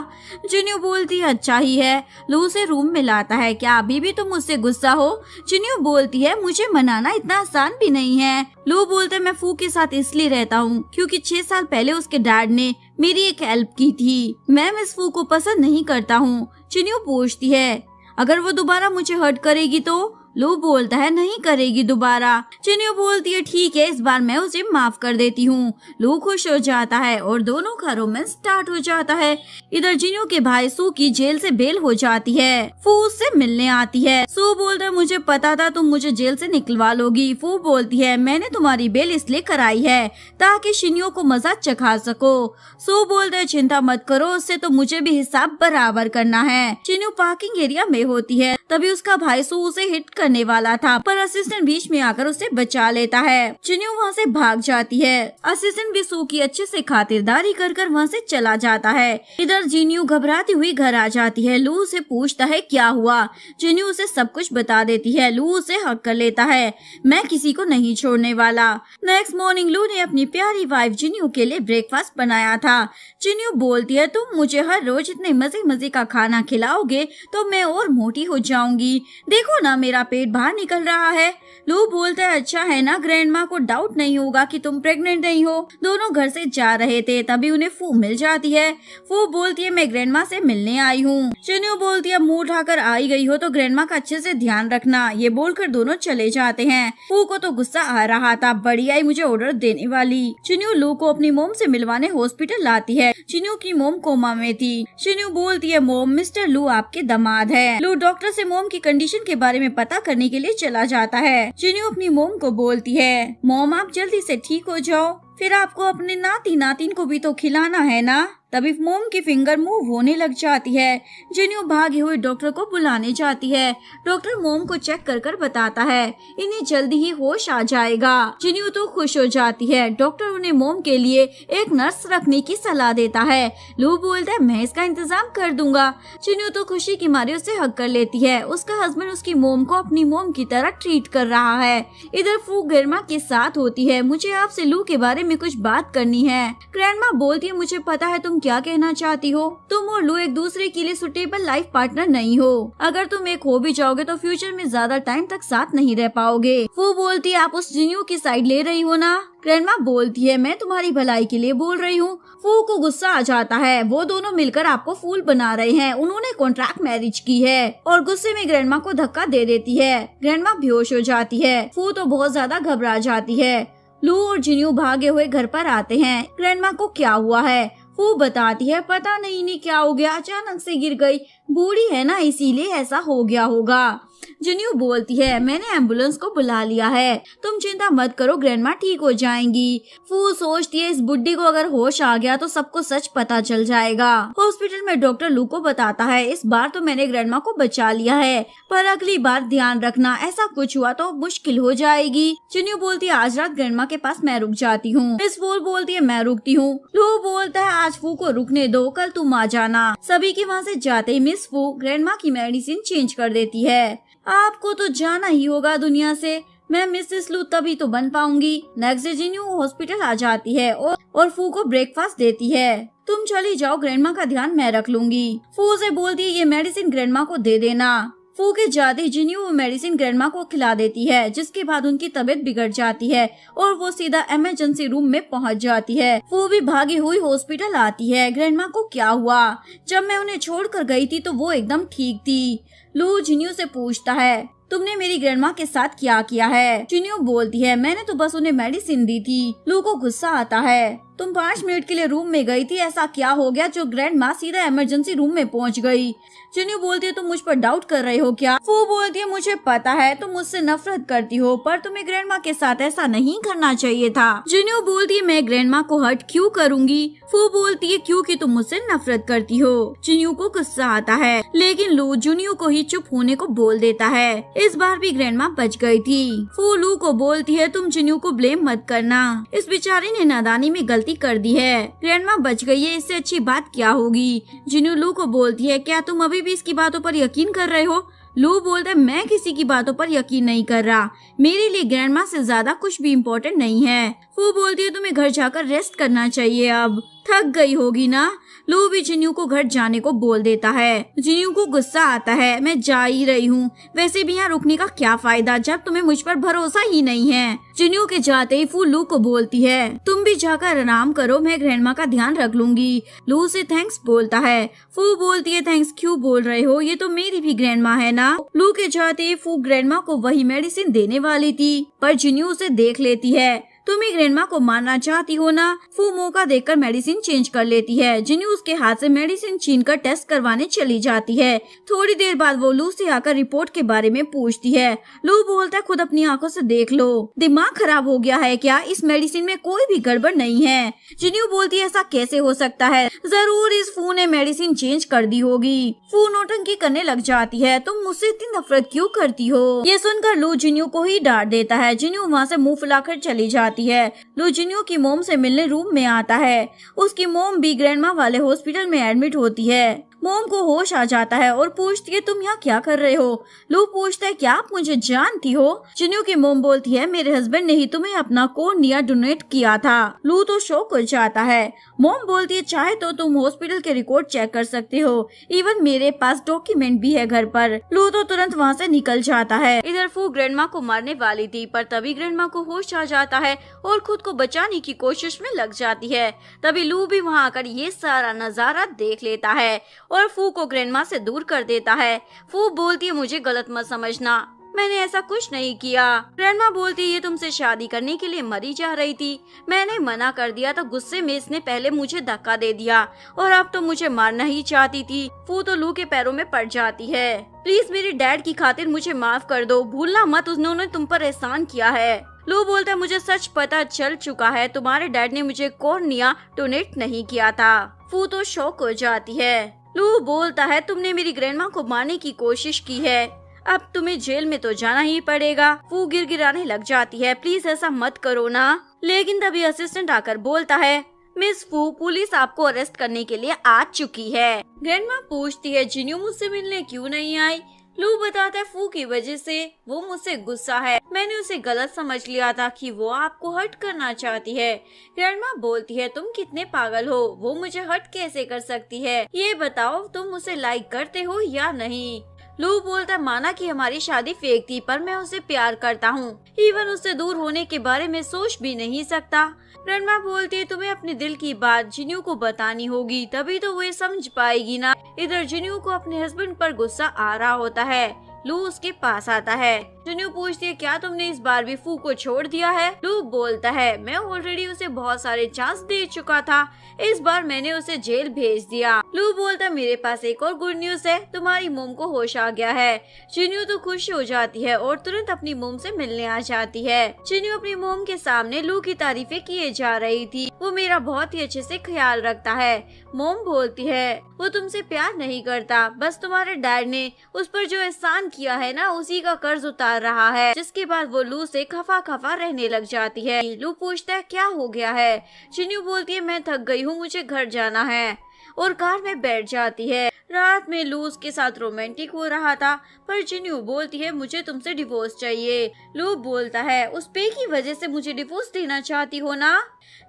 जिन्यू बोलती है, अच्छा ही है। लू उसे रूम में लाता है। क्या अभी भी तुम मुझसे गुस्सा हो? जिन्यू बोलती है, मुझे मनाना इतना आसान भी नहीं है। लू बोलते है, मैं फू के साथ इसलिए रहता हूँ क्योंकि 6 साल पहले उसके डैड ने मेरी एक हेल्प की थी। मैं मिस फू को पसंद नहीं करता हूँ। जिन्यू पूछती है, अगर वो दोबारा मुझे हर्ट करेगी तो? लू बोलता है, नहीं करेगी दोबारा। जिन्यू बोलती है, ठीक है, इस बार मैं उसे माफ कर देती हूँ। लू खुश हो जाता है और दोनों का रोमांस स्टार्ट हो जाता है। इधर जिन्यू के भाई सू की जेल से बेल हो जाती है। फू उससे मिलने आती है। सू बोलता है, मुझे पता था तुम मुझे जेल से निकलवा लोगी। फू बोलती है, मैंने तुम्हारी बेल इसलिए कराई है ताकि शिन्यो को मजा चखा सको। सू बोलता है, चिंता मत करो, उससे तो मुझे भी हिसाब बराबर करना है। जिन्यू पार्किंग एरिया में होती है, तभी उसका भाई सू उसे हिट करने वाला था, पर असिस्टेंट बीच में आकर उसे बचा लेता है। जिन्यू वहाँ से भाग जाती है। असिस्टेंट भी सू की अच्छे से खातिरदारी कर वहाँ से चला जाता है। इधर जिन्यू घबराती हुई घर आ जाती है। लू उसे पूछता है, क्या हुआ? जिन्यू उसे सब कुछ बता देती है। लू उसे हक कर लेता है, मैं किसी को नहीं छोड़ने वाला। नेक्स्ट मॉर्निंग लू ने अपनी प्यारी वाइफ जिन्यू के लिए ब्रेकफास्ट बनाया था। जिन्यू बोलती है, तुम मुझे हर रोज इतने मजे मजे का खाना खिलाओगे तो मैं और मोटी हो जाऊंगी। देखो ना, मेरा पेट बाहर निकल रहा है। लू बोलता है, अच्छा है ना, ग्रैंडमा को डाउट नहीं होगा कि तुम प्रेग्नेंट नहीं हो। दोनों घर से जा रहे थे, तभी उन्हें फू मिल जाती है। फू बोलती है, मैं ग्रैंडमा से मिलने आई हूँ। जिन्यू बोलती है, मुंह उठाकर आई गई हो तो ग्रैंडमा का अच्छे से ध्यान रखना। ये बोलकर दोनों चले जाते हैं। फू को तो गुस्सा आ रहा था, बड़ी आई मुझे ऑर्डर देने वाली। जिन्यू लू को अपनी मोम से मिलवाने हॉस्पिटल लाती है। जिन्यू की मोम कोमा में थी। जिन्यू बोलती है, मोम, मिस्टर लू आपके दामाद है। लू डॉक्टर से मोम की कंडीशन के बारे में पता करने के लिए चला जाता है। जिन्यू अपनी मोम को बोलती है, मोम आप जल्दी से ठीक हो जाओ, फिर आपको अपने नाती नातिन को भी तो खिलाना है ना। तभी मोम की फिंगर मूव होने लग जाती है। जिन्यू भागे हुए डॉक्टर को बुलाने जाती है। डॉक्टर मोम को चेक कर बताता है, इन्हें जल्दी ही होश आ जाएगा। जिन्यू तो खुश हो जाती है। डॉक्टर उन्हें मोम के लिए एक नर्स रखने की सलाह देता है। लू बोलता है, मैं इसका इंतजाम कर दूंगा। जिन्यू तो खुशी की मारे उसे हक कर लेती है। उसका हस्बैंड उसकी मोम को अपनी मोम की तरह ट्रीट कर रहा है। इधर फू ग्रैंडमा के साथ होती है। मुझे आपसे लू के बारे में कुछ बात करनी है। ग्रैंडमा बोलती है, मुझे पता है तुम क्या कहना चाहती हो। तुम और लू एक दूसरे के लिए सुटेबल लाइफ पार्टनर नहीं हो। अगर तुम एक हो भी जाओगे तो फ्यूचर में ज्यादा टाइम तक साथ नहीं रह पाओगे। वो बोलती है, आप उस जिन्यू की साइड ले रही हो ना? ग्रैंडमा बोलती है, मैं तुम्हारी भलाई के लिए बोल रही हूँ। फू को गुस्सा आ जाता है। वो दोनों मिलकर आपको फूल बना रहे हैं। उन्होंने कॉन्ट्रैक्ट मैरिज की है। और गुस्से में ग्रैंडमा को धक्का दे देती है। ग्रैंडमा बेहोश हो जाती है। फू तो बहुत ज्यादा घबरा जाती है। लू और जिन्यू भागे हुए घर पर आते हैं। ग्रैंडमा को क्या हुआ है? फू बताती है, पता नहीं इन्हें क्या हो गया, अचानक से गिर गई। बूढ़ी है ना, इसीलिए ऐसा हो गया होगा। जिन्यू बोलती है, मैंने एम्बुलेंस को बुला लिया है, तुम चिंता मत करो, ग्रैंडमा ठीक हो जाएंगी। फू सोचती है, इस बुड्ढी को अगर होश आ गया तो सबको सच पता चल जाएगा। हॉस्पिटल में डॉक्टर लू को बताता है, इस बार तो मैंने ग्रैंडमा को बचा लिया है, पर अगली बार ध्यान रखना, ऐसा कुछ हुआ तो मुश्किल हो जाएगी। जिन्यू बोलती है, आज रात ग्रैंडमा के पास मैं रुक जाती हूँ। मिस फू बोलती है, मैं रुकती हूँ। लू बोलता है, आज फू को रुकने दो, कल तुम आ जाना। सभी के वहाँ से जाते ही मिस फू ग्रैंडमा की मेडिसिन चेंज कर देती है। आपको तो जाना ही होगा दुनिया से। मैं मिसेस लू तभी तो बन पाऊंगी। नेक्स्ट डे जिन्यू हॉस्पिटल आ जाती है और फू को ब्रेकफास्ट देती है। तुम चली जाओ, ग्रैंडमा का ध्यान मैं रख लूंगी। फू से बोलती है ये मेडिसिन ग्रैंडमा को दे देना। फू के जाते जिन्यू वो मेडिसिन ग्रैंडमा को खिला देती है, जिसके बाद उनकी तबीयत बिगड़ जाती है और वो सीधा इमरजेंसी रूम में पहुंच जाती है। फू भी भागी हुई हॉस्पिटल आती है। ग्रैंडमा को क्या हुआ? जब मैं उन्हें छोड़कर गई थी तो वो एकदम ठीक थी। लू जिन्यू से पूछता है तुमने मेरी ग्रैंडमा के साथ क्या किया है? जिन्यू बोलती है मैंने तो बस उन्हें मेडिसिन दी थी। लू को गुस्सा आता है तुम 5 मिनट के लिए रूम में गई थी, ऐसा क्या हो गया जो ग्रैंडमा सीधा इमरजेंसी रूम में पहुंच गई? जिन्यू बोलती है तुम मुझ पर डाउट कर रहे हो क्या? फू बोलती है मुझे पता है तुम मुझसे नफरत करती हो, पर तुम्हें ग्रैंडमा के साथ ऐसा नहीं करना चाहिए था। जिन्यू बोलती है मैं ग्रैंडमा को हर्ट क्यों करूंगी? फू बोलती है क्योंकि तुम मुझसे नफरत करती हो। जिन्यू को गुस्सा आता है, लेकिन लू जिन्यू को ही चुप होने को बोल देता है। इस बार भी ग्रैंडमा बच गई थी। फू लू को बोलती है तुम जिन्यू को ब्लेम मत करना, इस बेचारी ने नादानी में गलती कर दी है। ग्रैंडमा बच गई है, इससे अच्छी बात क्या होगी? जिन्यू लू को बोलती है क्या तुम अभी भी इसकी बातों पर यकीन कर रहे हो? लू बोलता है मैं किसी की बातों पर यकीन नहीं कर रहा, मेरे लिए ग्रैंडमा से ज्यादा कुछ भी इम्पोर्टेंट नहीं है। वो बोलती है तुम्हें घर जाकर रेस्ट करना चाहिए, अब थक गई होगी ना। लू भी जिन्यू को घर जाने को बोल देता है। जिन्यू को गुस्सा आता है मैं जा ही रही हूँ, वैसे भी यहाँ रुकने का क्या फायदा जब तुम्हें मुझ पर भरोसा ही नहीं है। जिन्यू के जाते ही फू लू को बोलती है तुम भी जाकर आराम करो, मैं ग्रैंडमा का ध्यान रख लूंगी। लू से थैंक्स बोलता है। फू बोलती है थैंक्स क्यों बोल रहे हो, ये तो मेरी भी ग्रैंडमा है ना। लू के जाते ही फू ग्रैंडमा को वही मेडिसिन देने वाली थी, पर जिन्यू उसे देख लेती है। तुम ही ग्रैंडमा को मारना चाहती हो ना। फू मौका देखकर मेडिसिन चेंज कर लेती है। जिन्यू उसके हाथ से मेडिसिन छीनकर टेस्ट करवाने चली जाती है। थोड़ी देर बाद वो लू से आकर रिपोर्ट के बारे में पूछती है। लू बोलता है खुद अपनी आंखों से देख लो, दिमाग खराब हो गया है क्या? इस मेडिसिन में कोई भी गड़बड़ नहीं है। जिन्यू बोलती है ऐसा कैसे हो सकता है, जरूर इस फू ने मेडिसिन चेंज कर दी होगी। फू नौटंकी करने लग जाती है, तुम मुझसे इतनी नफरत क्यों करती हो? ये सुनकर लू जिन्यू को ही डांट देता है। जिन्यू वहाँ से मुंह फुलाकर चली जाती है। लू जिन्यू की मोम से मिलने रूम में आता है। उसकी मोम भी ग्रैंडमा वाले हॉस्पिटल में एडमिट होती है। मोम को होश आ जाता है और पूछती है तुम यहाँ क्या कर रहे हो? लू पूछता है क्या आप मुझे जानती हो? जिन्यू की मोम बोलती है मेरे हस्बैंड ने ही तुम्हें अपना कॉर्निया डोनेट किया था। लू तो शॉक हो जाता है। मोम बोलती है चाहे तो तुम हॉस्पिटल के रिकॉर्ड चेक कर सकते हो, इवन मेरे पास डॉक्यूमेंट भी है घर पर। लू तो तुरंत वहाँ से निकल जाता है। इधर फू ग्रैंडमा को मारने वाली थी, पर तभी ग्रैंडमा को होश आ जाता है और खुद को बचाने की कोशिश में लग जाती है। तभी लू भी वहाँ आकर ये सारा नजारा देख लेता है और फू को ग्रैंडमा से दूर कर देता है। फू बोलती है मुझे गलत मत समझना, मैंने ऐसा कुछ नहीं किया। ग्रैंडमा बोलती है ये तुमसे शादी करने के लिए मरी जा रही थी, मैंने मना कर दिया तो गुस्से में इसने पहले मुझे धक्का दे दिया और अब तो मुझे मारना ही चाहती थी। फू तो लू के पैरों में पड़ जाती है। प्लीज मेरे डैड की खातिर मुझे माफ कर दो, भूलना मत उन्होंने तुम पर एहसान किया है। लू बोलता है मुझे सच पता चल चुका है, तुम्हारे डैड ने मुझे कॉर्निया डोनेट नहीं किया था। फू तो शॉक हो जाती है। लू बोलता है तुमने मेरी ग्रैंडमा को मारने की कोशिश की है, अब तुम्हें जेल में तो जाना ही पड़ेगा। फू गिड़गिड़ाने लग जाती है प्लीज ऐसा मत करो ना। लेकिन तभी असिस्टेंट आकर बोलता है मिस फू पुलिस आपको अरेस्ट करने के लिए आ चुकी है। ग्रैंडमा पूछती है जिन्यू मुझसे मिलने क्यों नहीं आई? लू बताता है फू की वजह से वो मुझसे गुस्सा है, मैंने उसे गलत समझ लिया था कि वो आपको हर्ट करना चाहती है। ग्रैंडमा बोलती है तुम कितने पागल हो, वो मुझे हर्ट कैसे कर सकती है, ये बताओ तुम उसे लाइक करते हो या नहीं? लू बोलता माना कि हमारी शादी फेक थी, पर मैं उसे प्यार करता हूँ, इवन उससे दूर होने के बारे में सोच भी नहीं सकता। ग्रैंडमा बोलती है तुम्हें अपने दिल की बात जिन्यू को बतानी होगी, तभी तो वो ये समझ पाएगी ना। इधर जिन्यू को अपने हस्बैंड पर गुस्सा आ रहा होता है। लू उसके पास आता है। जिन्यू पूछती है क्या तुमने इस बार भी फू को छोड़ दिया है? लू बोलता है मैं ऑलरेडी उसे बहुत सारे चांस दे चुका था, इस बार मैंने उसे जेल भेज दिया। लू बोलता है मेरे पास एक और गुड न्यूज है, तुम्हारी मोम को होश आ गया है। जिन्यू तो खुश हो जाती है और तुरंत अपनी मोम से मिलने आ जाती है। जिन्यू अपनी मोम के सामने लू की तारीफें किए जा रही थी, वो मेरा बहुत ही अच्छे से ख्याल रखता है। मोम बोलती है वो तुमसे प्यार नहीं करता, बस तुम्हारे डैड ने उस पर जो एहसान किया है ना उसी का कर्ज उतार रहा है। जिसके बाद वो लू से खफा खफा रहने लग जाती है। लू पूछता है क्या हो गया है? जिन्यू बोलती है मैं थक गई हूँ, मुझे घर जाना है। और कार में बैठ जाती है। रात में लू उसके साथ रोमांटिक हो रहा था, पर जिन्यू बोलती है मुझे तुमसे डिवोर्स चाहिए। लू बोलता है उस पे की वजह से मुझे डिवोर्स देना चाहती हो ना।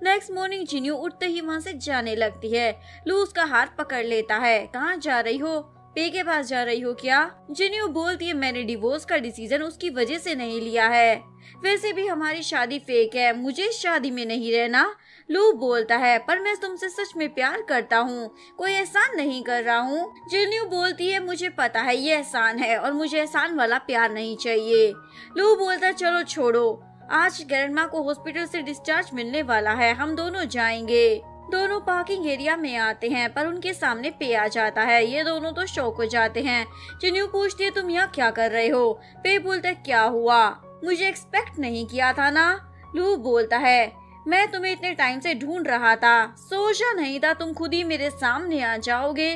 नेक्स्ट मॉर्निंग जिन्यू उठते ही वहाँ से जाने लगती है। लू उसका हाथ पकड़ लेता है। कहाँ जा रही हो? पे के पास जा रही हो क्या? जिन्यू बोलती है मैंने डिवोर्स का डिसीजन उसकी वजह से नहीं लिया है, वैसे भी हमारी शादी फेक है, मुझे इस शादी में नहीं रहना। लू बोलता है पर मैं तुमसे सच में प्यार करता हूँ, कोई एहसान नहीं कर रहा हूँ। जिन्यू बोलती है मुझे पता है ये एहसान है और मुझे एहसान वाला प्यार नहीं चाहिए। लू बोलता है चलो छोड़ो, आज ग्रैंडमा को हॉस्पिटल से डिस्चार्ज मिलने वाला है, हम दोनों जाएंगे। दोनों पार्किंग एरिया में आते हैं पर उनके सामने पे आ जाता है। ये दोनों तो शॉक हो जाते हैं। जिन्यू पूछती है तुम यहाँ क्या कर रहे हो? पे बोलता है क्या हुआ, मुझे एक्सपेक्ट नहीं किया था ना। लू बोलता है मैं तुम्हें इतने टाइम से ढूंढ रहा था, सोचा नहीं था तुम खुद ही मेरे सामने आ जाओगे।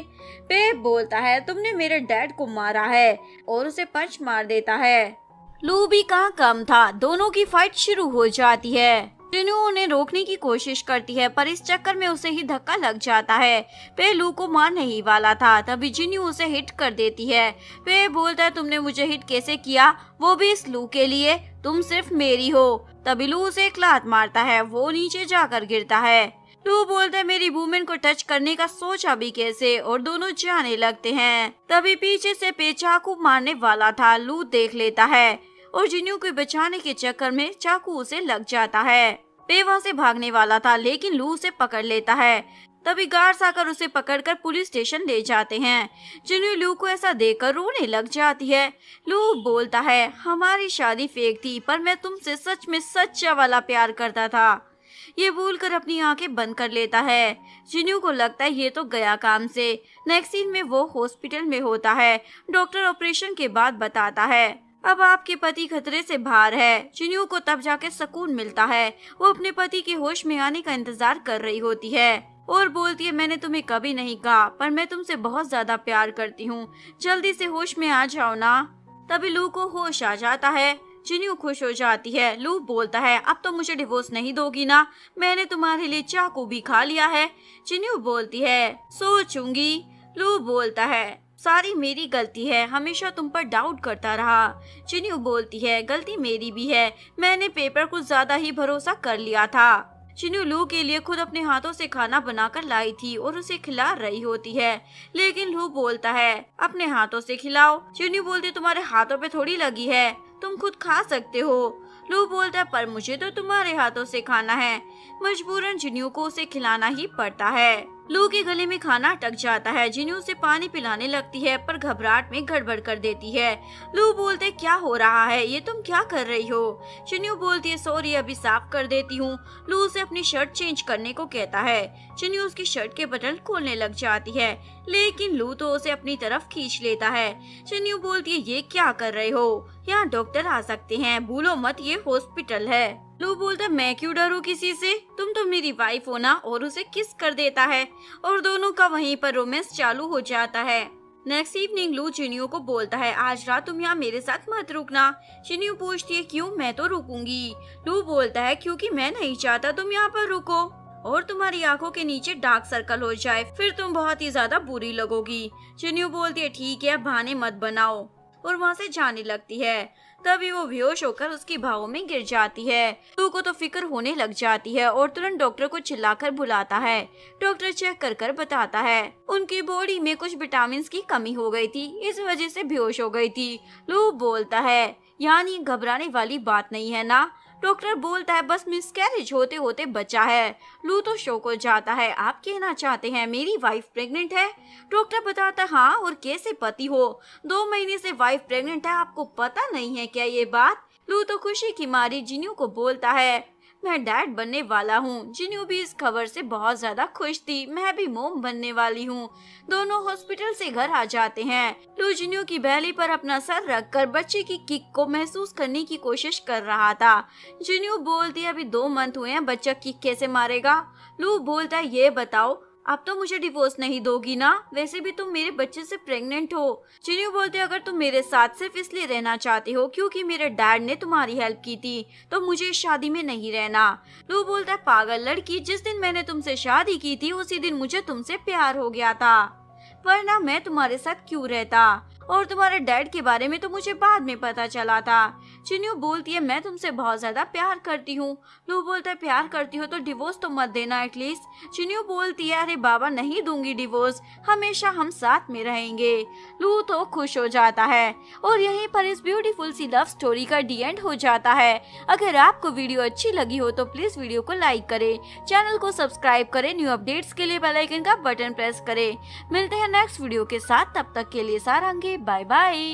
पे बोलता है तुमने मेरे डैड को मारा है और उसे पंच मार देता है। लू भी कहाँ कम था, दोनों की फाइट शुरू हो जाती है। जिन्यू उन्हें रोकने की कोशिश करती है पर इस चक्कर में उसे ही धक्का लग जाता है। पे लू को मारने ही वाला था, तभी जिन्यू उसे हिट कर देती है। पे बोलता है तुमने मुझे हिट कैसे किया, वो भी इस लू के लिए, तुम सिर्फ मेरी हो। तभी लू उसे एक लात मारता है, वो नीचे जाकर गिरता है। लू बोलता है मेरी वुमेन को टच करने का सोचा भी कैसे, और दोनों जाने लगते हैं। तभी पीछे से पे चाकू मारने वाला था, लू देख लेता है और जिन्यू को बचाने के चक्कर में चाकू उसे लग जाता है। पे वहाँ से भागने वाला था लेकिन लू उसे पकड़ लेता है। तभी गार्ड्स आकर उसे पकड़कर पुलिस स्टेशन ले जाते हैं। जिन्यू लू को ऐसा देखकर रोने लग जाती है। लू बोलता है हमारी शादी फेक थी पर मैं तुमसे सच में सच्चा वाला प्यार करता था। ये भूलकर अपनी आंखें बंद कर लेता है। जिन्यू को लगता है ये तो गया काम से। नेक्स्ट सीन में वो हॉस्पिटल में होता है। डॉक्टर ऑपरेशन के बाद बताता है अब आपके पति खतरे से बाहर है। जिन्यू को तब जाके सुकून मिलता है। वो अपने पति के होश में आने का इंतजार कर रही होती है और बोलती है मैंने तुम्हें कभी नहीं कहा पर मैं तुमसे बहुत ज्यादा प्यार करती हूँ, जल्दी से होश में आ जाओ ना। तभी लू को होश आ जाता है। जिन्यू खुश हो जाती है। लू बोलता है अब तो मुझे डिवोर्स नहीं दोगी ना, मैंने तुम्हारे लिए चाकू भी खा लिया है। जिन्यू बोलती है सोचूंगी। लू बोलता है सारी मेरी गलती है, हमेशा तुम पर डाउट करता रहा। जिन्यू बोलती है गलती मेरी भी है, मैंने पेपर कुछ ज्यादा ही भरोसा कर लिया था। जिन्यू लू के लिए खुद अपने हाथों से खाना बनाकर लाई थी और उसे खिला रही होती है, लेकिन लू बोलता है अपने हाथों से खिलाओ। जिन्यू बोलती तुम्हारे हाथों पे थोड़ी लगी है, तुम खुद खा सकते हो। लू बोलता है पर मुझे तो तुम्हारे हाथों से खाना है। मजबूरन जिन्यू को उसे खिलाना ही पड़ता है। लू के गले में खाना अटक जाता है। जिन्यू उसे पानी पिलाने लगती है पर घबराहट में गड़बड़ कर देती है। लू बोलते क्या हो रहा है, ये तुम क्या कर रही हो? जिन्यू बोलती है सॉरी अभी साफ कर देती हूँ। लू उसे अपनी शर्ट चेंज करने को कहता है। जिन्यू उसकी शर्ट के बटन खोलने लग जाती है लेकिन लू तो उसे अपनी तरफ खींच लेता है। जिन्यू बोलती है ये क्या कर रहे हो, यहाँ डॉक्टर आ सकते हैं, भूलो मत ये हॉस्पिटल है। लू बोलता मैं क्यों डरूं किसी से, तुम तो मेरी वाइफ हो ना, और उसे किस कर देता है और दोनों का वहीं पर रोमांस चालू हो जाता है। नेक्स्ट इवनिंग लू जिन्यू को बोलता है आज रात तुम यहाँ मेरे साथ मत रुकना। जिन्यू पूछती है क्यों, मैं तो रुकूंगी। लू बोलता है क्योंकि मैं नहीं चाहता तुम यहाँ पर रुको और तुम्हारी आंखों के नीचे डार्क सर्कल हो जाए, फिर तुम बहुत ही ज्यादा बुरी लगोगी। जिन्यू बोलती है ठीक है बहाने मत बनाओ और वहाँ से जाने लगती है। तभी वो बेहोश होकर उसकी भावों में गिर जाती है। लू को तो फिक्र होने लग जाती है और तुरंत डॉक्टर को चिल्लाकर बुलाता है। डॉक्टर चेक कर बताता है उनकी बॉडी में कुछ विटामिन की कमी हो गई थी, इस वजह से बेहोश हो गई थी। लू बोलता है यानी घबराने वाली बात नहीं है ना। डॉक्टर बोलता है बस मिसकैरेज होते होते बचा है। लू तो शॉक हो जाता है आप कहना चाहते हैं मेरी वाइफ प्रेग्नेंट है? डॉक्टर बताता है हाँ, और कैसे पति हो, 2 महीने से वाइफ प्रेग्नेंट है, आपको पता नहीं है क्या ये बात? लू तो खुशी की मारी जिन्यू को बोलता है मैं डैड बनने वाला हूँ। जिन्यू भी इस खबर से बहुत ज्यादा खुश थी, मैं भी मोम बनने वाली हूँ। दोनों हॉस्पिटल से घर आ जाते हैं। लू जिन्यू की बैली पर अपना सर रखकर बच्चे की किक को महसूस करने की कोशिश कर रहा था। जिन्यू बोलती है अभी 2 मंथ हुए हैं, बच्चा किक कैसे मारेगा? लू बोलता है ये बताओ अब तो मुझे डिवोर्स नहीं दोगी ना? वैसे भी तुम मेरे बच्चे से प्रेग्नेंट हो। चिन्यू बोलते अगर तुम मेरे साथ सिर्फ इसलिए रहना चाहते हो क्योंकि मेरे डैड ने तुम्हारी हेल्प की थी तो मुझे इस शादी में नहीं रहना। लू बोलता है पागल लड़की, जिस दिन मैंने तुमसे शादी की थी उसी दिन मुझे तुमसे प्यार हो गया था, वरना मैं तुम्हारे साथ क्यों रहता? और तुम्हारे डैड के बारे में तो मुझे बाद में पता चला था। चिन्यू बोलती है मैं तुमसे बहुत ज्यादा प्यार करती हूँ। लू बोलता है प्यार करती हो तो डिवोर्स तो मत देना एटलीस्ट। चिन्यू बोलती है अरे बाबा नहीं दूंगी डिवोर्स, हमेशा हम साथ में रहेंगे। लू तो खुश हो जाता है और यहीं पर इस ब्यूटीफुल सी लव स्टोरी का डी एंड हो जाता है। अगर आपको वीडियो अच्छी लगी हो तो प्लीज वीडियो को लाइक करें, चैनल को सब्सक्राइब करें, न्यू अपडेट्स के लिए बेल आइकन का बटन प्रेस करें। मिलते हैं नेक्स्ट वीडियो के साथ, तब तक के लिए सारंगे बाय बाय।